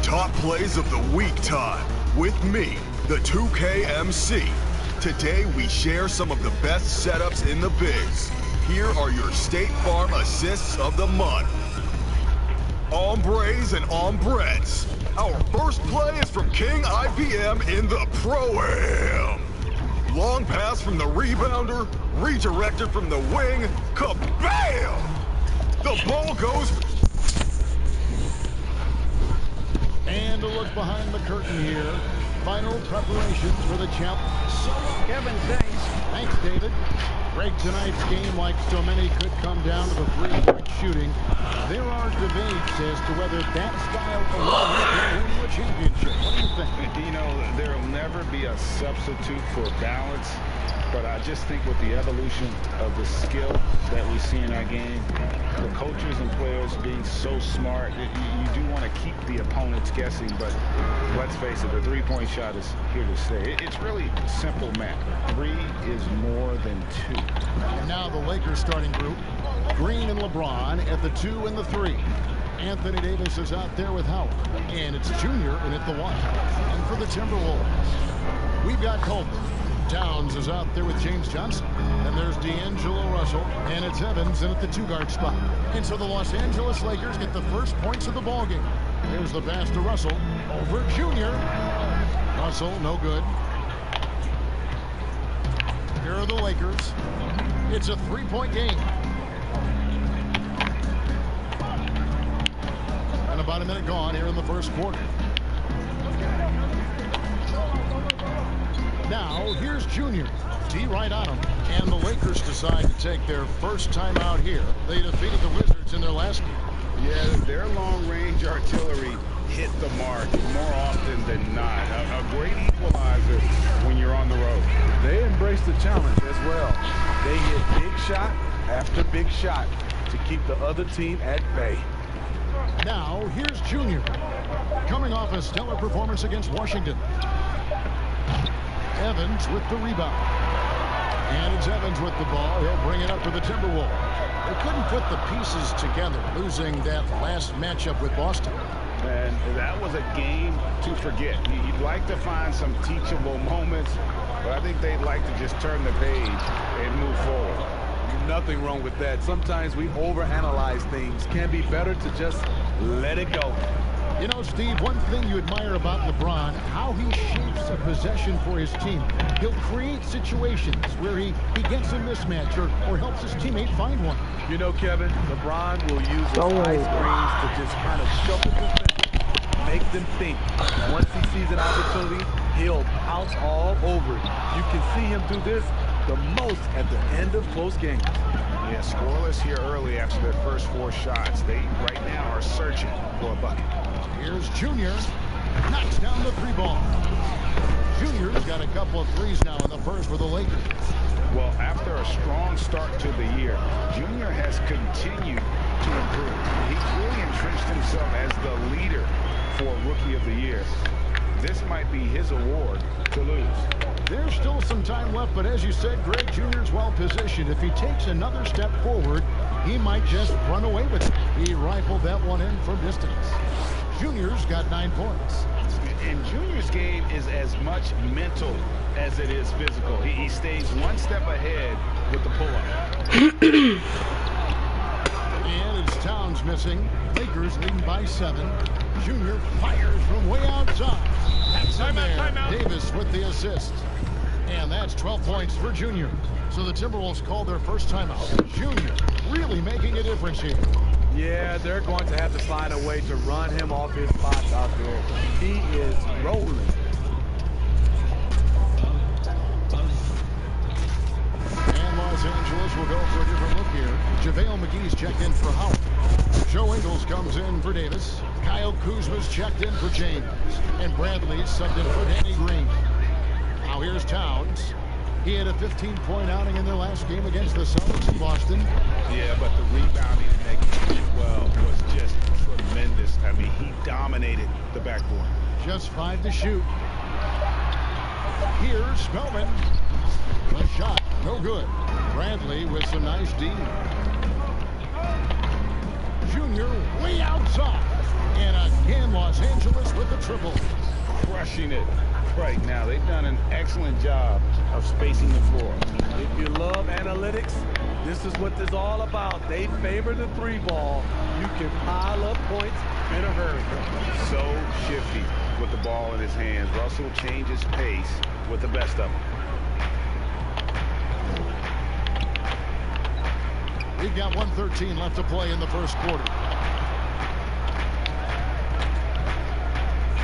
Top plays of the week time with me, the 2KMC. Today we share some of the best setups in the biz. Here are your State Farm assists of the month. Hombres and hombrettes. Our first play is from King IPM in the Pro-Am. Long pass from the rebounder, redirected from the wing, kabam! The ball goes. And a look behind the curtain here. Final preparations for the champ. Kevin, thanks. Thanks, David. Greg, tonight's game, like so many, could come down to the three-point shooting. There are debates as to whether that style alone can win you a championship. What do you think? You know, there will never be a substitute for balance, but I just think with the evolution of the skill that we see in our game, the coaches and players being so smart, you do want to keep the opponents guessing, but let's face it, the three-point shot is here to stay. It's really simple math. 3 is more than 2. And now the Lakers starting group. Green and LeBron at the 2 and the 3. Anthony Davis is out there with Howard. And it's Junior in at the 1. And for the Timberwolves, we've got Colbert. Towns is out there with James Johnson. And there's D'Angelo Russell. And it's Evans in at the 2-guard spot. And so the Los Angeles Lakers get the first points of the ballgame. Here's the pass to Russell. Over Junior. Russell, no good. Here are the Lakers. It's a 3-point game. And about a minute gone here in the first quarter. Now, here's Junior. D right on him. And the Lakers decide to take their first time out here. They defeated the Wizards in their last game. Yeah, their long-range artillery hit the mark more often than not. A great equalizer. equalizer when you're on the road. They embrace the challenge as well. They hit big shot after big shot to keep the other team at bay. Now, here's Junior. Coming off a stellar performance against Washington. Evans with the rebound. And it's Evans with the ball. He'll bring it up to the Timberwolves. They couldn't put the pieces together, losing that last matchup with Boston. And that was a game to forget. You'd like to find some teachable moments, but I think they'd like to just turn the page and move forward. Nothing wrong with that. Sometimes we overanalyze things. Can be better to just let it go. You know, Steve, one thing you admire about LeBron, how he shapes a possession for his team. He'll create situations where he gets a mismatch or helps his teammate find one. You know, Kevin, LeBron will use his high screens to just kind of shuffle defenders, make them think. Once he sees an opportunity, he'll pounce all over it. You can see him do this the most at the end of close games. Yeah, scoreless here early after their first 4 shots. They right now are searching for a bucket. Here's Junior. Knocks down the 3-ball. Junior's got a couple of threes now in the first for the Lakers. Well, after a strong start to the year, Junior has continued to improve. He's really entrenched himself as the leader for Rookie of the Year. This might be his award to lose. There's still some time left, but as you said, Greg, Junior's well positioned. If he takes another step forward, he might just run away with it. He rifled that one in from distance. Junior's got 9 points. And Junior's game is as much mental as it is physical. He stays one step ahead with the pull-up. And it's Towns missing. Lakers leading by 7. Junior fires from way outside. That's in there. Davis with the assist. And that's 12 points for Junior. So the Timberwolves called their first timeout. Junior really making a difference here. Yeah, they're going to have to find a way to run him off his spots out there. He is rolling. And Los Angeles will go for a different look here. JaVale McGee's checked in for Howard. Joe Ingles comes in for Davis. Kyle Kuzma's checked in for James. And Bradley's subbed in for Danny Green. Now here's Towns. He had a 15-point outing in their last game against the Celtics in Boston. Yeah, but the rebounding in that game as well was just tremendous. I mean, he dominated the backboard. Just 5 to shoot. Here's Spellman. The shot, no good. Bradley with some nice D. Junior way outside. And again, Los Angeles with the triple. Crushing it right now. They've done an excellent job of spacing the floor. If you love analytics, this is what it's all about. They favor the 3-ball. You can pile up points in a hurry. So shifty with the ball in his hands. Russell changes pace with the best of them. We've got 1:13 left to play in the first quarter.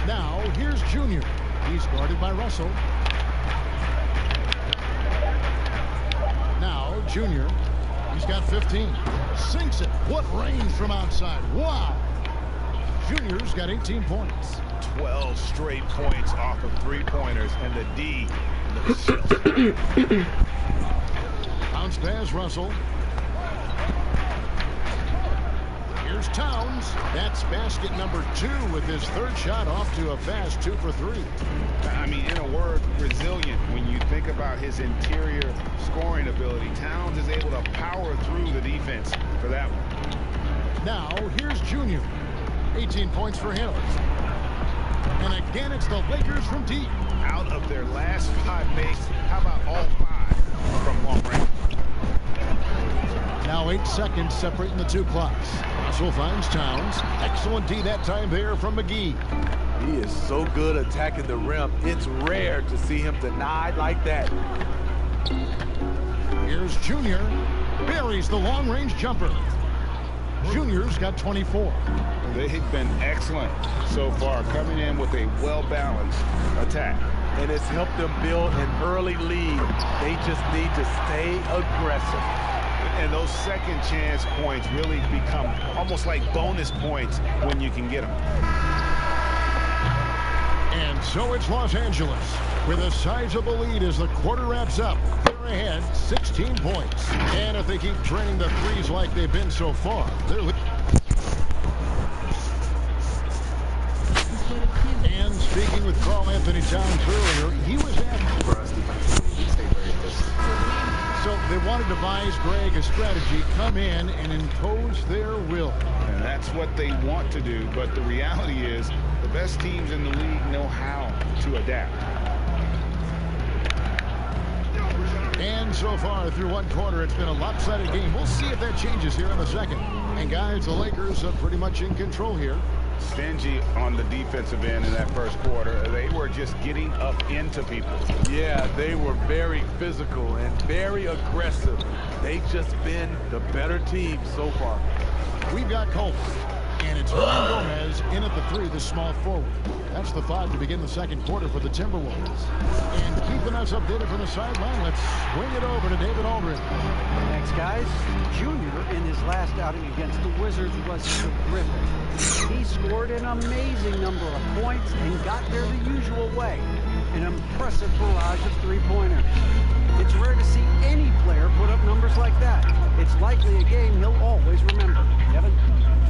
Now, here's Junior. He's guarded by Russell. Now, Junior. He's got 15. Sinks it. What range from outside. Wow. Junior's got 18 points. 12 straight points off of 3-pointers, and the D looks Bounce pass, Russell. Here's Towns. That's basket number 2 with his 3rd shot off to a fast 2 for 3. I mean, in a word, resilient. When you think about his interior scoring ability, Towns is able to power through the defense for that one. Now, here's Junior. 18 points for him. And again, it's the Lakers from deep. Out of their last 5 makes, how about all 5 from long range? Now 8 seconds separating the 2 clocks. Russell finds Towns. Excellent D that time there from McGee. He is so good attacking the rim. It's rare to see him denied like that. Here's Junior. Buries the long-range jumper. Junior's got 24. They've been excellent so far, coming in with a well-balanced attack. And it's helped them build an early lead. They just need to stay aggressive. And those second chance points really become almost like bonus points when you can get them. And so it's Los Angeles with a sizable lead as the quarter wraps up. They're ahead 16 points. And if they keep draining the threes like they've been so far, they're and speaking with Karl Anthony Towns earlier, he was asked for us so they want to devise, Greg, a strategy, come in and impose their will. And that's what they want to do, but the reality is the best teams in the league know how to adapt. And so far through one quarter, it's been a lopsided game. We'll see if that changes here in the second. And guys, the Lakers are pretty much in control here. Stingy on the defensive end in that first quarter. They were just getting up into people. Yeah, they were very physical and very aggressive. They've just been the better team so far. We've got Colton, and it's Hernan Gomez in at the 3, the small forward. That's the 5 to begin the second quarter for the Timberwolves. And keeping us updated from the sideline, let's swing it over to David Aldridge. Thanks, guys. Junior, in his last outing against the Wizards, was terrific. He scored an amazing number of points and got there the usual way. An impressive barrage of three-pointers. It's rare to see any player put up numbers like that. It's likely a game he'll always remember. Kevin?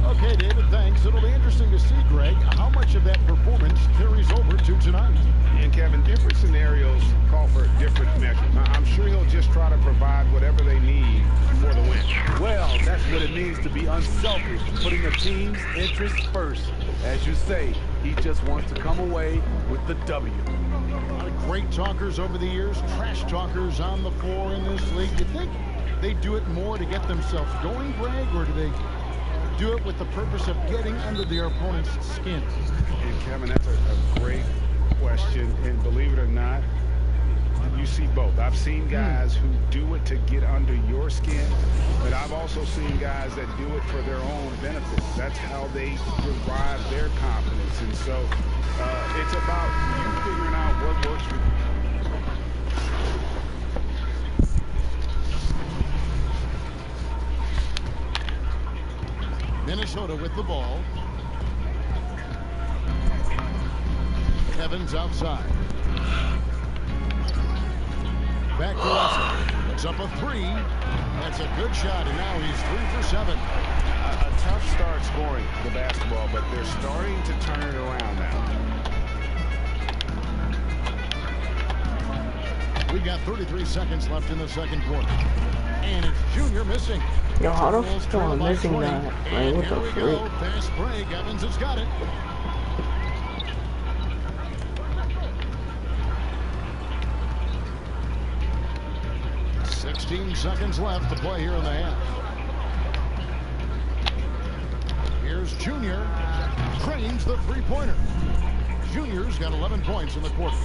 Okay, David, thanks. It'll be interesting to see, Greg, how much of that performance carries over to tonight. And Kevin, different scenarios call for different measures. I'm sure he'll just try to provide whatever they need for the win. Well, that's what it means to be unselfish, putting the team's interests first. As you say, he just wants to come away with the W. A lot of great talkers over the years, trash talkers on the floor in this league. Do you think they do it more to get themselves going, Greg, or do they do it with the purpose of getting under their opponent's skin? And Kevin, that's a great question, and believe it or not, you see both. I've seen guys who do it to get under your skin, but I've also seen guys that do it for their own benefit. That's how they derive their confidence, and so it's about you figuring out what works for you. Minnesota with the ball. Evans outside. Back to Russell. Puts up a 3. That's a good shot, and now he's 3 for 7. A tough start scoring the basketball, but they're starting to turn it around now. We've got 33 seconds left in the second quarter. And it's Junior missing. Yo, how the fuck am I missing that? Like, what the freak? Fast break. Evans has got it. Seconds left to play here in the half. Here's Junior. Trains the three-pointer. Junior's got 11 points in the quarter.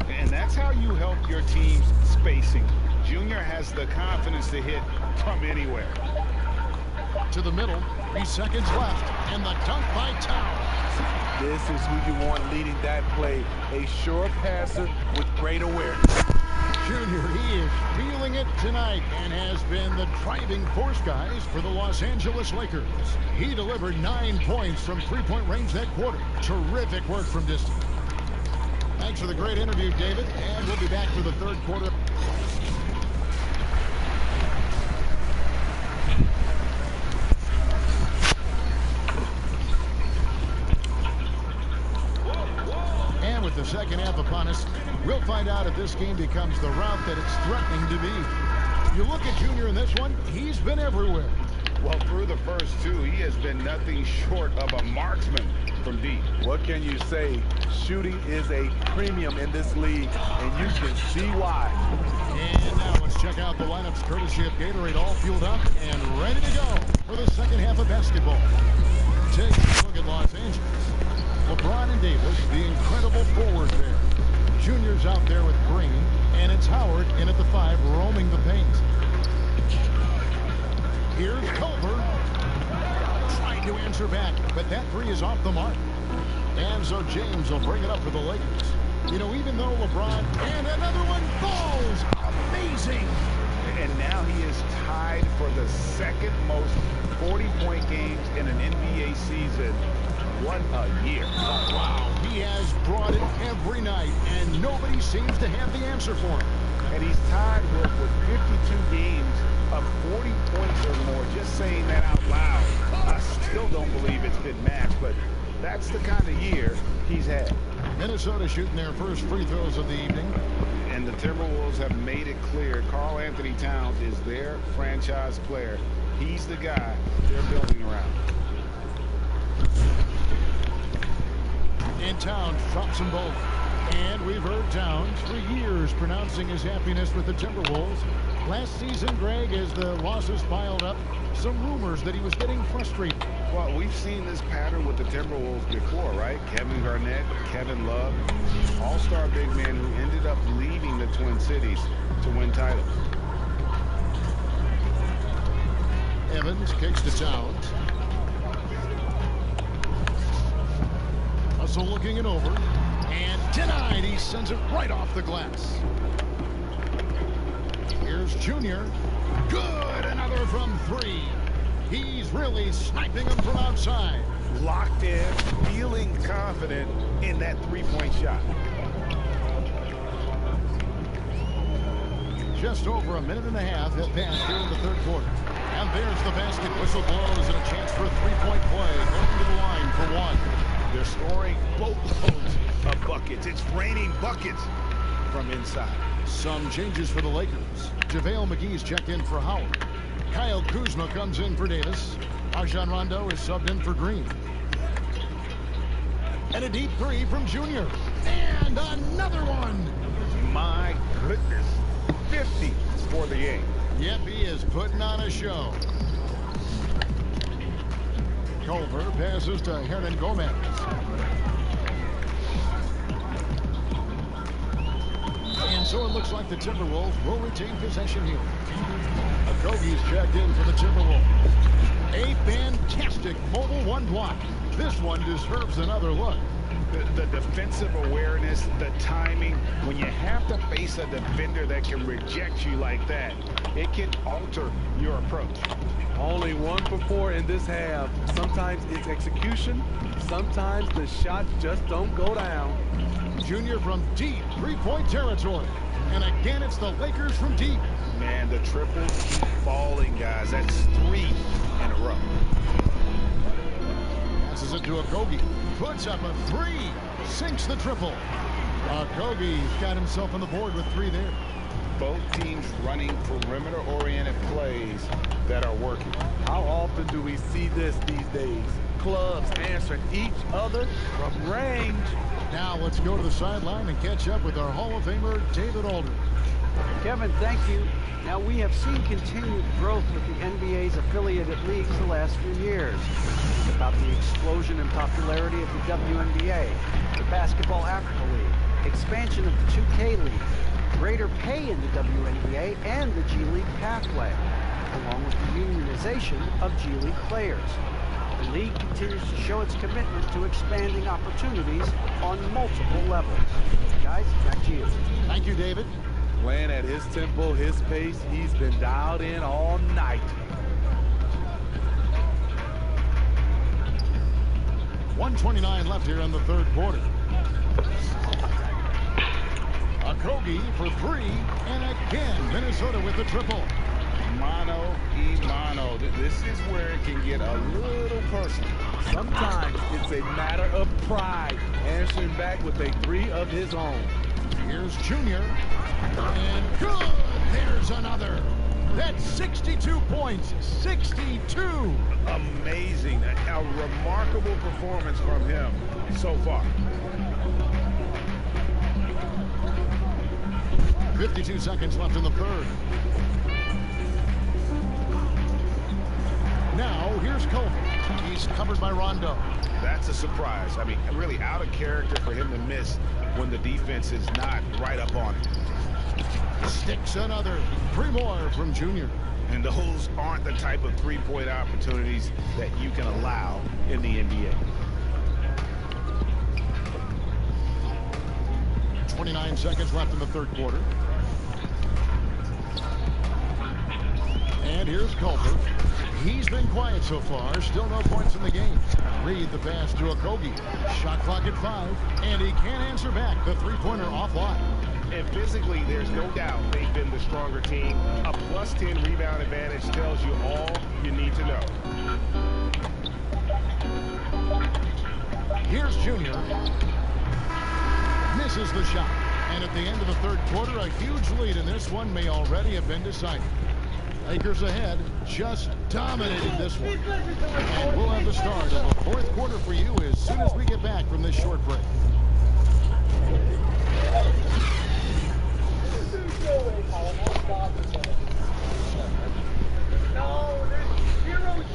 And that's how you help your team's spacing. Junior has the confidence to hit from anywhere. To the middle. 3 seconds left. And the dunk by Towns. This is who you want leading that play. A sure passer with great awareness. Junior, he is feeling it tonight and has been the driving force, guys, for the Los Angeles Lakers. He delivered 9 points from three-point range that quarter. Terrific work from distance. Thanks for the great interview, David, and we'll be back for the third quarter. And with the second half upon us, we'll find out if this game becomes the route that it's threatening to be. You look at Junior in this one, he's been everywhere. Well, through the first 2, he has been nothing short of a marksman from deep. What can you say? Shooting is a premium in this league, and you can see why. And now let's check out the lineups courtesy of Gatorade, all fueled up and ready to go for the second half of basketball. Take a look at Los Angeles. LeBron and Davis, the incredible forward there. Junior's out there with Green, and it's Howard in at the 5, roaming the paint. Here's Culver, trying to answer back, but that 3 is off the mark. And so James will bring it up for the Lakers. You know, even though LeBron, and another one falls, amazing. And now he is tied for the second most 40-point games in an NBA season What a year. Wow, he has brought it every night, and nobody seems to have the answer for him. And he's tied with 52 games of 40 points or more. Just saying that out loud, I still don't believe it's been matched, but that's the kind of year he's had. Minnesota shooting their first free throws of the evening. And the Timberwolves have made it clear Karl Anthony Towns is their franchise player. He's the guy they're building around. And Towns drops them both. And we've heard Towns for years pronouncing his happiness with the Timberwolves. Last season, Greg, as the losses piled up, some rumors that he was getting frustrated. Well, we've seen this pattern with the Timberwolves before, right? Kevin Garnett, Kevin Love, all-star big man who ended up leaving the Twin Cities to win titles. Evans kicks to Towns. Hustle looking it over. And denied. He sends it right off the glass. Here's Junior. Good. Another from three. He's really sniping them from outside. Locked in, feeling confident in that three-point shot. Just over a minute and a half have passed here in the third quarter. And there's the basket. Whistle blows and a chance for a three-point play. Going to the line for one. They're scoring boatloads of buckets. It's raining buckets from inside. Some changes for the Lakers. JaVale McGee's checked in for Howard. Kyle Kuzma comes in for Davis. Rajon Rondo is subbed in for Green. And a deep three from Junior. And another one. My goodness. 50 for the game. Yep, he is putting on a show. Culver passes to Hernan Gomez. And so it looks like the Timberwolves will retain possession here. Okogie's checked in for the Timberwolves. A fantastic mobile one block. This one deserves another look. The defensive awareness, the timing, when you have to face a defender that can reject you like that, it can alter your approach. Only 1 for 4 in this half. Sometimes it's execution. Sometimes the shots just don't go down. Junior from deep three-point territory. And again, it's the Lakers from deep. Man, the triples keep falling, guys. That's 3 in a row. Passes it to Okogie. Puts up a three. Sinks the triple. Okogie's got himself on the board with 3 there. Both teams running perimeter-oriented plays that are working. How often do we see this these days? Clubs answering each other from range. Now let's go to the sideline and catch up with our Hall of Famer, David Aldridge. Kevin, thank you. Now, we have seen continued growth with the NBA's affiliated leagues the last few years. It's about the explosion in popularity of the WNBA, the Basketball Africa League, expansion of the 2K League, greater pay in the WNBA, and the G League pathway, along with the unionization of G League players. The league continues to show its commitment to expanding opportunities on multiple levels. Guys, back to you. Thank you, David. Playing at his tempo, his pace, he's been dialed in all night. .129 left here in the third quarter. Okogie for 3, and again, Minnesota with the triple. Mano. This is where it can get a little personal. Sometimes it's a matter of pride, answering back with a 3 of his own. Here's Junior, and good! There's another. That's 62 points, 62. Amazing, a remarkable performance from him so far. 52 seconds left in the third. Now, here's Culver. He's covered by Rondo. That's a surprise. I mean, really out of character for him to miss when the defense is not right up on it. Sticks another. 3 more from Junior. And those aren't the type of three-point opportunities that you can allow in the NBA. 29 seconds left in the third quarter. And here's Culver. He's been quiet so far. Still no points in the game. Reed the pass to Okogie. Shot clock at 5. And he can't answer back. The three-pointer offline. And physically, there's no doubt they've been the stronger team. A +10 rebound advantage tells you all you need to know. Here's Junior. Misses the shot. And at the end of the third quarter, a huge lead in this one may already have been decided. Lakers ahead, just dominating this one. And we'll have the start of the fourth quarter for you as soon as we get back from this short break.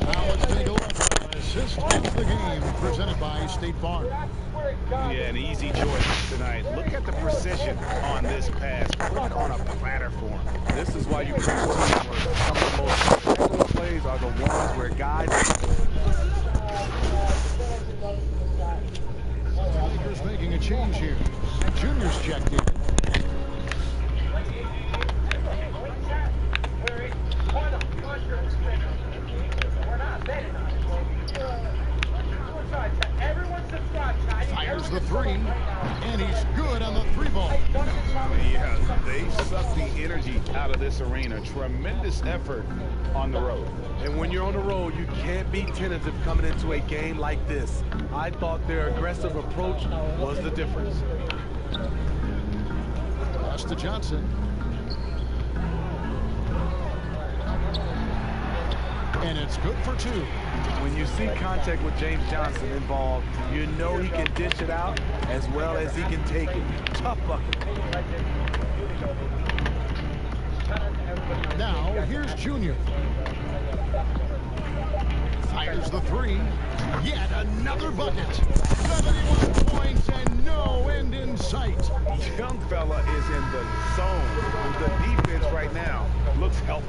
Now let's take a look at assist of the game presented by State Farm. Yeah, an easy choice tonight. Look at the precision on this pass. Put it on a platter for him. This is why you preach teamwork. Some of the most spectacular plays are the ones where guys... The Lakers making a change here. Junior's checked in. Fires the three, and he's good on the three ball. Yeah, they sucked the energy out of this arena. Tremendous effort on the road. And when you're on the road, you can't be tentative coming into a game like this. I thought their aggressive approach was the difference. Pass to Johnson. And it's good for 2. When you see contact with James Johnson involved, you know he can dish it out as well as he can take it. Tough bucket. Now, here's Junior. Fires the three. Yet another bucket. 71 points and no end in sight. Young fella is in the zone. The defense right now looks healthy.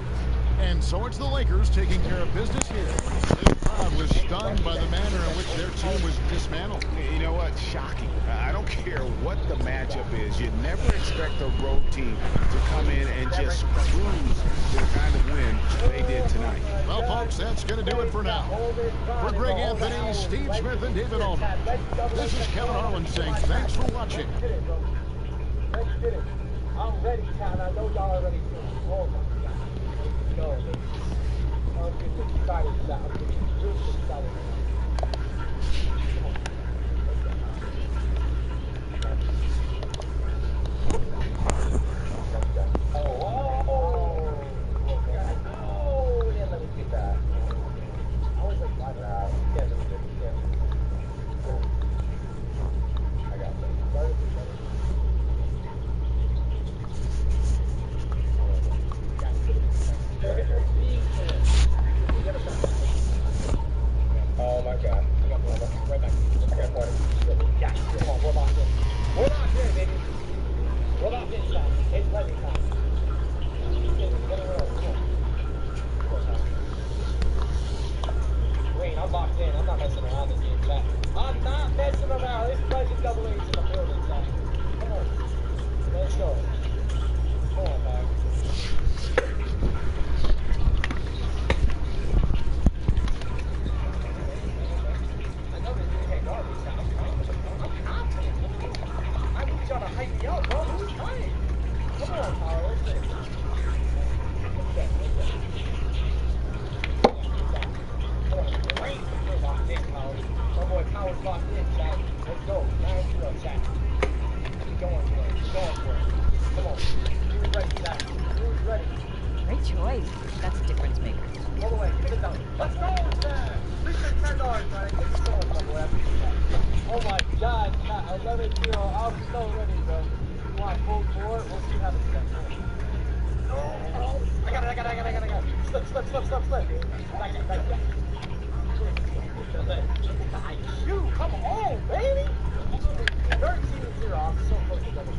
And so it's the Lakers taking care of business here. The crowd was stunned by the manner in which their team was dismantled. You know what? Shocking. I don't care what the matchup is. You never expect a road team to come in and just cruise to the kind of win they did tonight. Well, folks, that's going to do it for now. For Greg Anthony, Steve Smith, and David Allman, this is Kevin Harlan saying thanks for watching. I'm ready, Cat. I know y'all are ready too. Oh, my God. No, I'm getting excited for that. I'm getting really excited. Oh, yeah, let me get that. I was like, why not? Yeah, let me get it. I got that. Oh my God. I got one right back. I got one. Yeah, come on, we're locked in. We're locked in, baby. We're locked in, Sean. It's plenty time. Wayne, I'm locked in. I'm not messing around this game, Jack. I'm not messing around. This Legend Double A's in the building, Jack. Come on. Let's go. Come on, man. Great choice. That's a difference maker. Let's go, man! $10, man. Oh my God, 11-0. I'm so ready, bro. You want full court? We'll see how this goes. Oh, I got it. Slip. Back it. You, come on, baby! 13-0. I'm so close to double.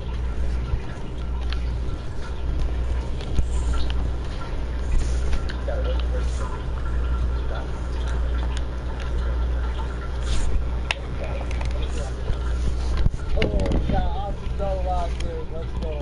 Oh, yeah, I'm so locked in. Let's go.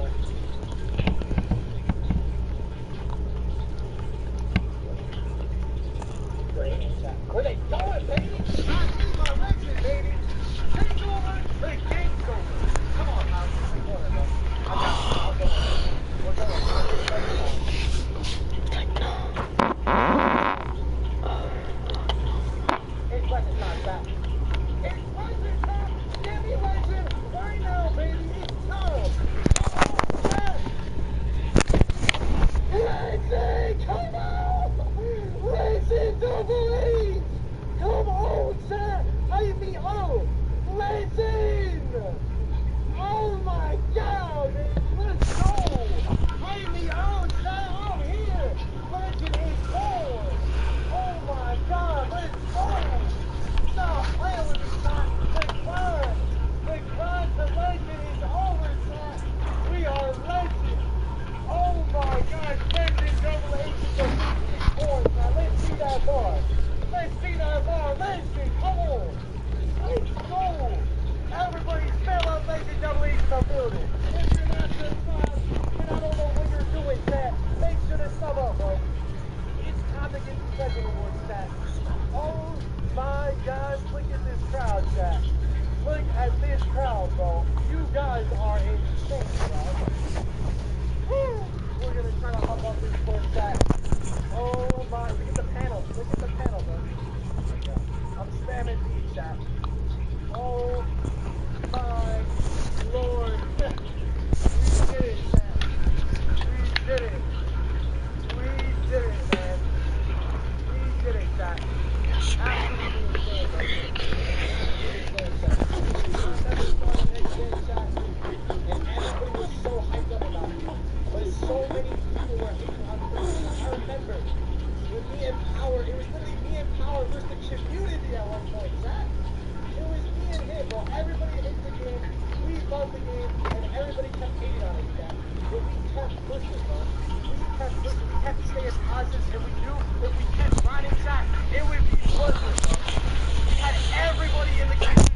losses, and if we kept grinding chat, it would be worthless, bro. We had everybody in the community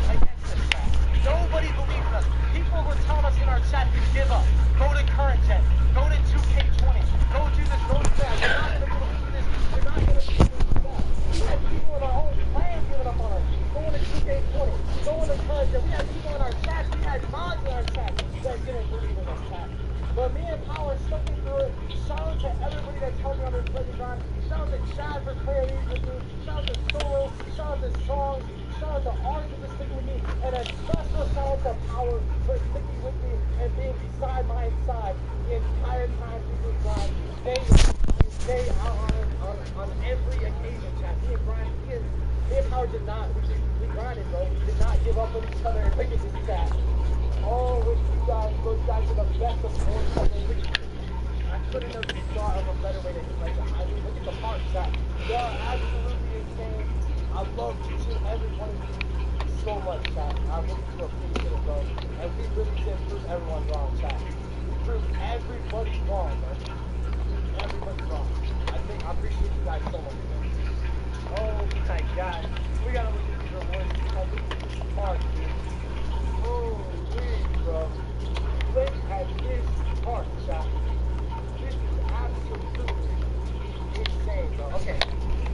against us, chat. Nobody believed in us. People were telling us in our chat to give up. Go to current gen. Go to 2K20. Go do this. Go do that. You're not going to be able to do this. You're not going to be able to do that. We had people in our own clan giving up on us. Going to 2K20. Going to current gen. We had people in our chat. We had mods in our chat that didn't believe in us, chat. But me and Power stuck through it. Shout out to everybody that's helped me on this Legend grind. Shout out to Chad for playing these with me. Shout out to Solo. Shout out to Songs. Shout out to Arthur for sticking with me. And a special shout out to Power for sticking with me and being beside my side the entire time we do grind. Stay out on every occasion, chat. Me and Brian, me and Power did not. We grinded, bro. We did not give up on each other and pick this chat. Oh, with you guys, those guys are the best of sports. I couldn't have thought of a better way to like the highway. Look at the park chat. They are absolutely insane. I love teaching every one of you so much, chat. I really do appreciate it, bro. And we really did prove everyone wrong, chat. We proved everybody wrong, bro. Everybody's wrong. I appreciate you guys so much, bro. Oh my God. We gotta look at these rewards. Look at this park, dude. Holy, bro. Look at this park, chat. This is absolutely insane, bro. Okay,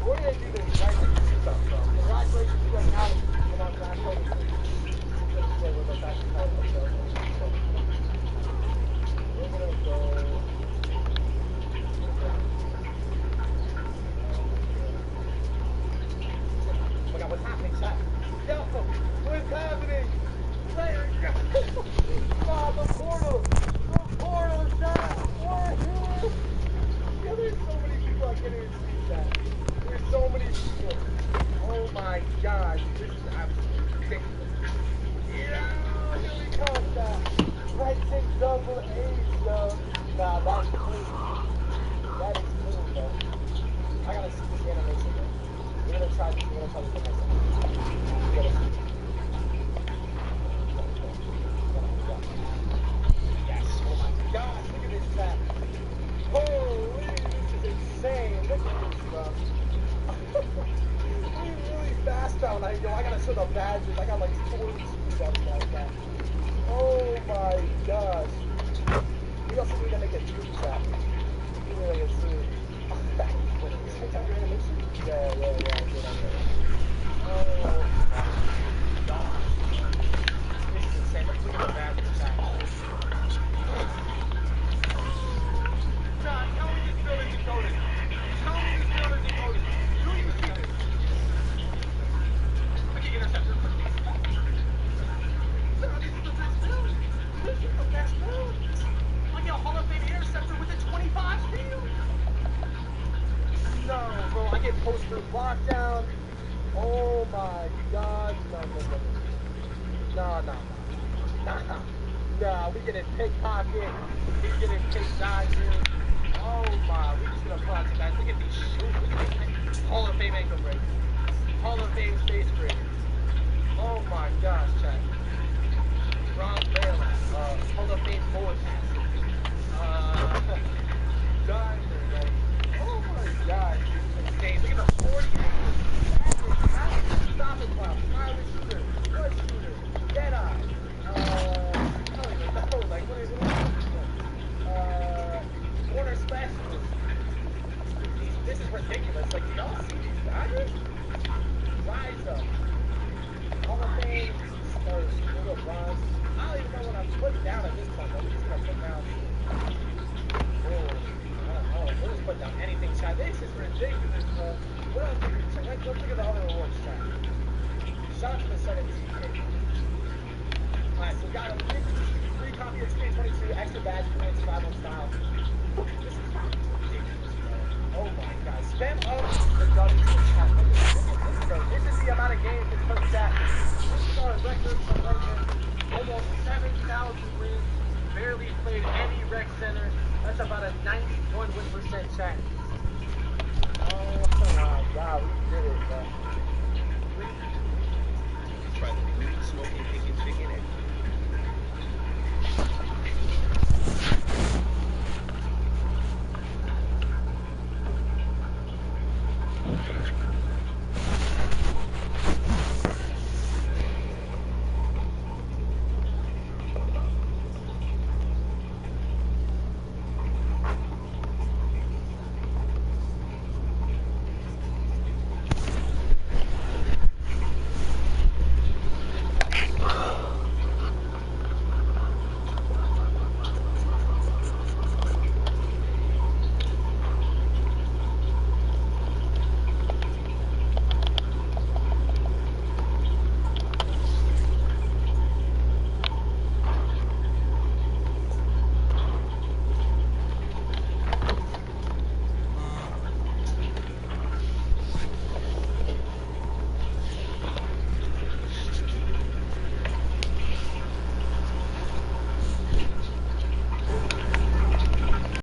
we're gonna do this right stuff, bro. Congratulations, you guys got it. Come on, Josh. We're gonna go. Look at what's happening, chat. Yo, what's happening? Oh, the portal! The portal, chat! What? Yeah, there's so many people I can't even see that. There's so many people. Oh my gosh, this is absolutely ridiculous. Yeah, here we come, chat. Right six double A's, though. Nah, that's cool. That is cool, though. I gotta see this animation, though. We're gonna try this. We're gonna try this for myself. We gotta see. Yes, oh my gosh, look at this chat. Holy, this is insane. Look at this, bro. We really fast out. I gotta show the badges. I got like 40 speed up like that. Oh my gosh. We also need to make a true chat. We need to make a true. Is this your animation? Yeah, good idea. Oh my gosh. This is insane. Look at the badges chat. John, tell me this building decoded. Tell me this building decoded. Do you see this? I can intercept this. John, this is the best build. This is the best build. I get a Hall of Fame interceptor with a 25 steal. No, bro, I get post-through lockdown. Oh my God. No. Nah, we getting pickpocket. We getting pickdodgers. Oh my, we just gonna fly guys. Look at these shoes. Look at these Hall of Fame ankle breakers. Hall of Fame face breakers. Oh my gosh, chat. Ron Bailout. Hall of Fame forward pass. Diamond, like, oh my gosh, this is insane. Look at the 40 angles. Stop it, Bob. Smiley shooter. Blood shooter. Deadeye. I don't even know. Like, what is it? Corner specialist. This is ridiculous. Like, do y'all see these guys? Rise up. Hall of Fame. Spurs. Little bronze. I don't even know what I'm putting down at this point. I'm just gonna put down. Oh, I don't know. We'll just put down anything, chat. This is ridiculous, bro. What else did we check? Let's look at the other rewards, chat. Shout out to the 17K. Alright, so we got a free copy of 2K22, extra badge points, 5-on style. This is ridiculous, bro. Oh my god. Spam up the W chat. Look at this, bro. This is the amount of games it's per chat. This is our record for Legend. Almost 7,000 wins. Barely played any rec center. That's about a 91 win% chat. Oh my god, we did it, bro. Try to be smoking, kicking, chicken, and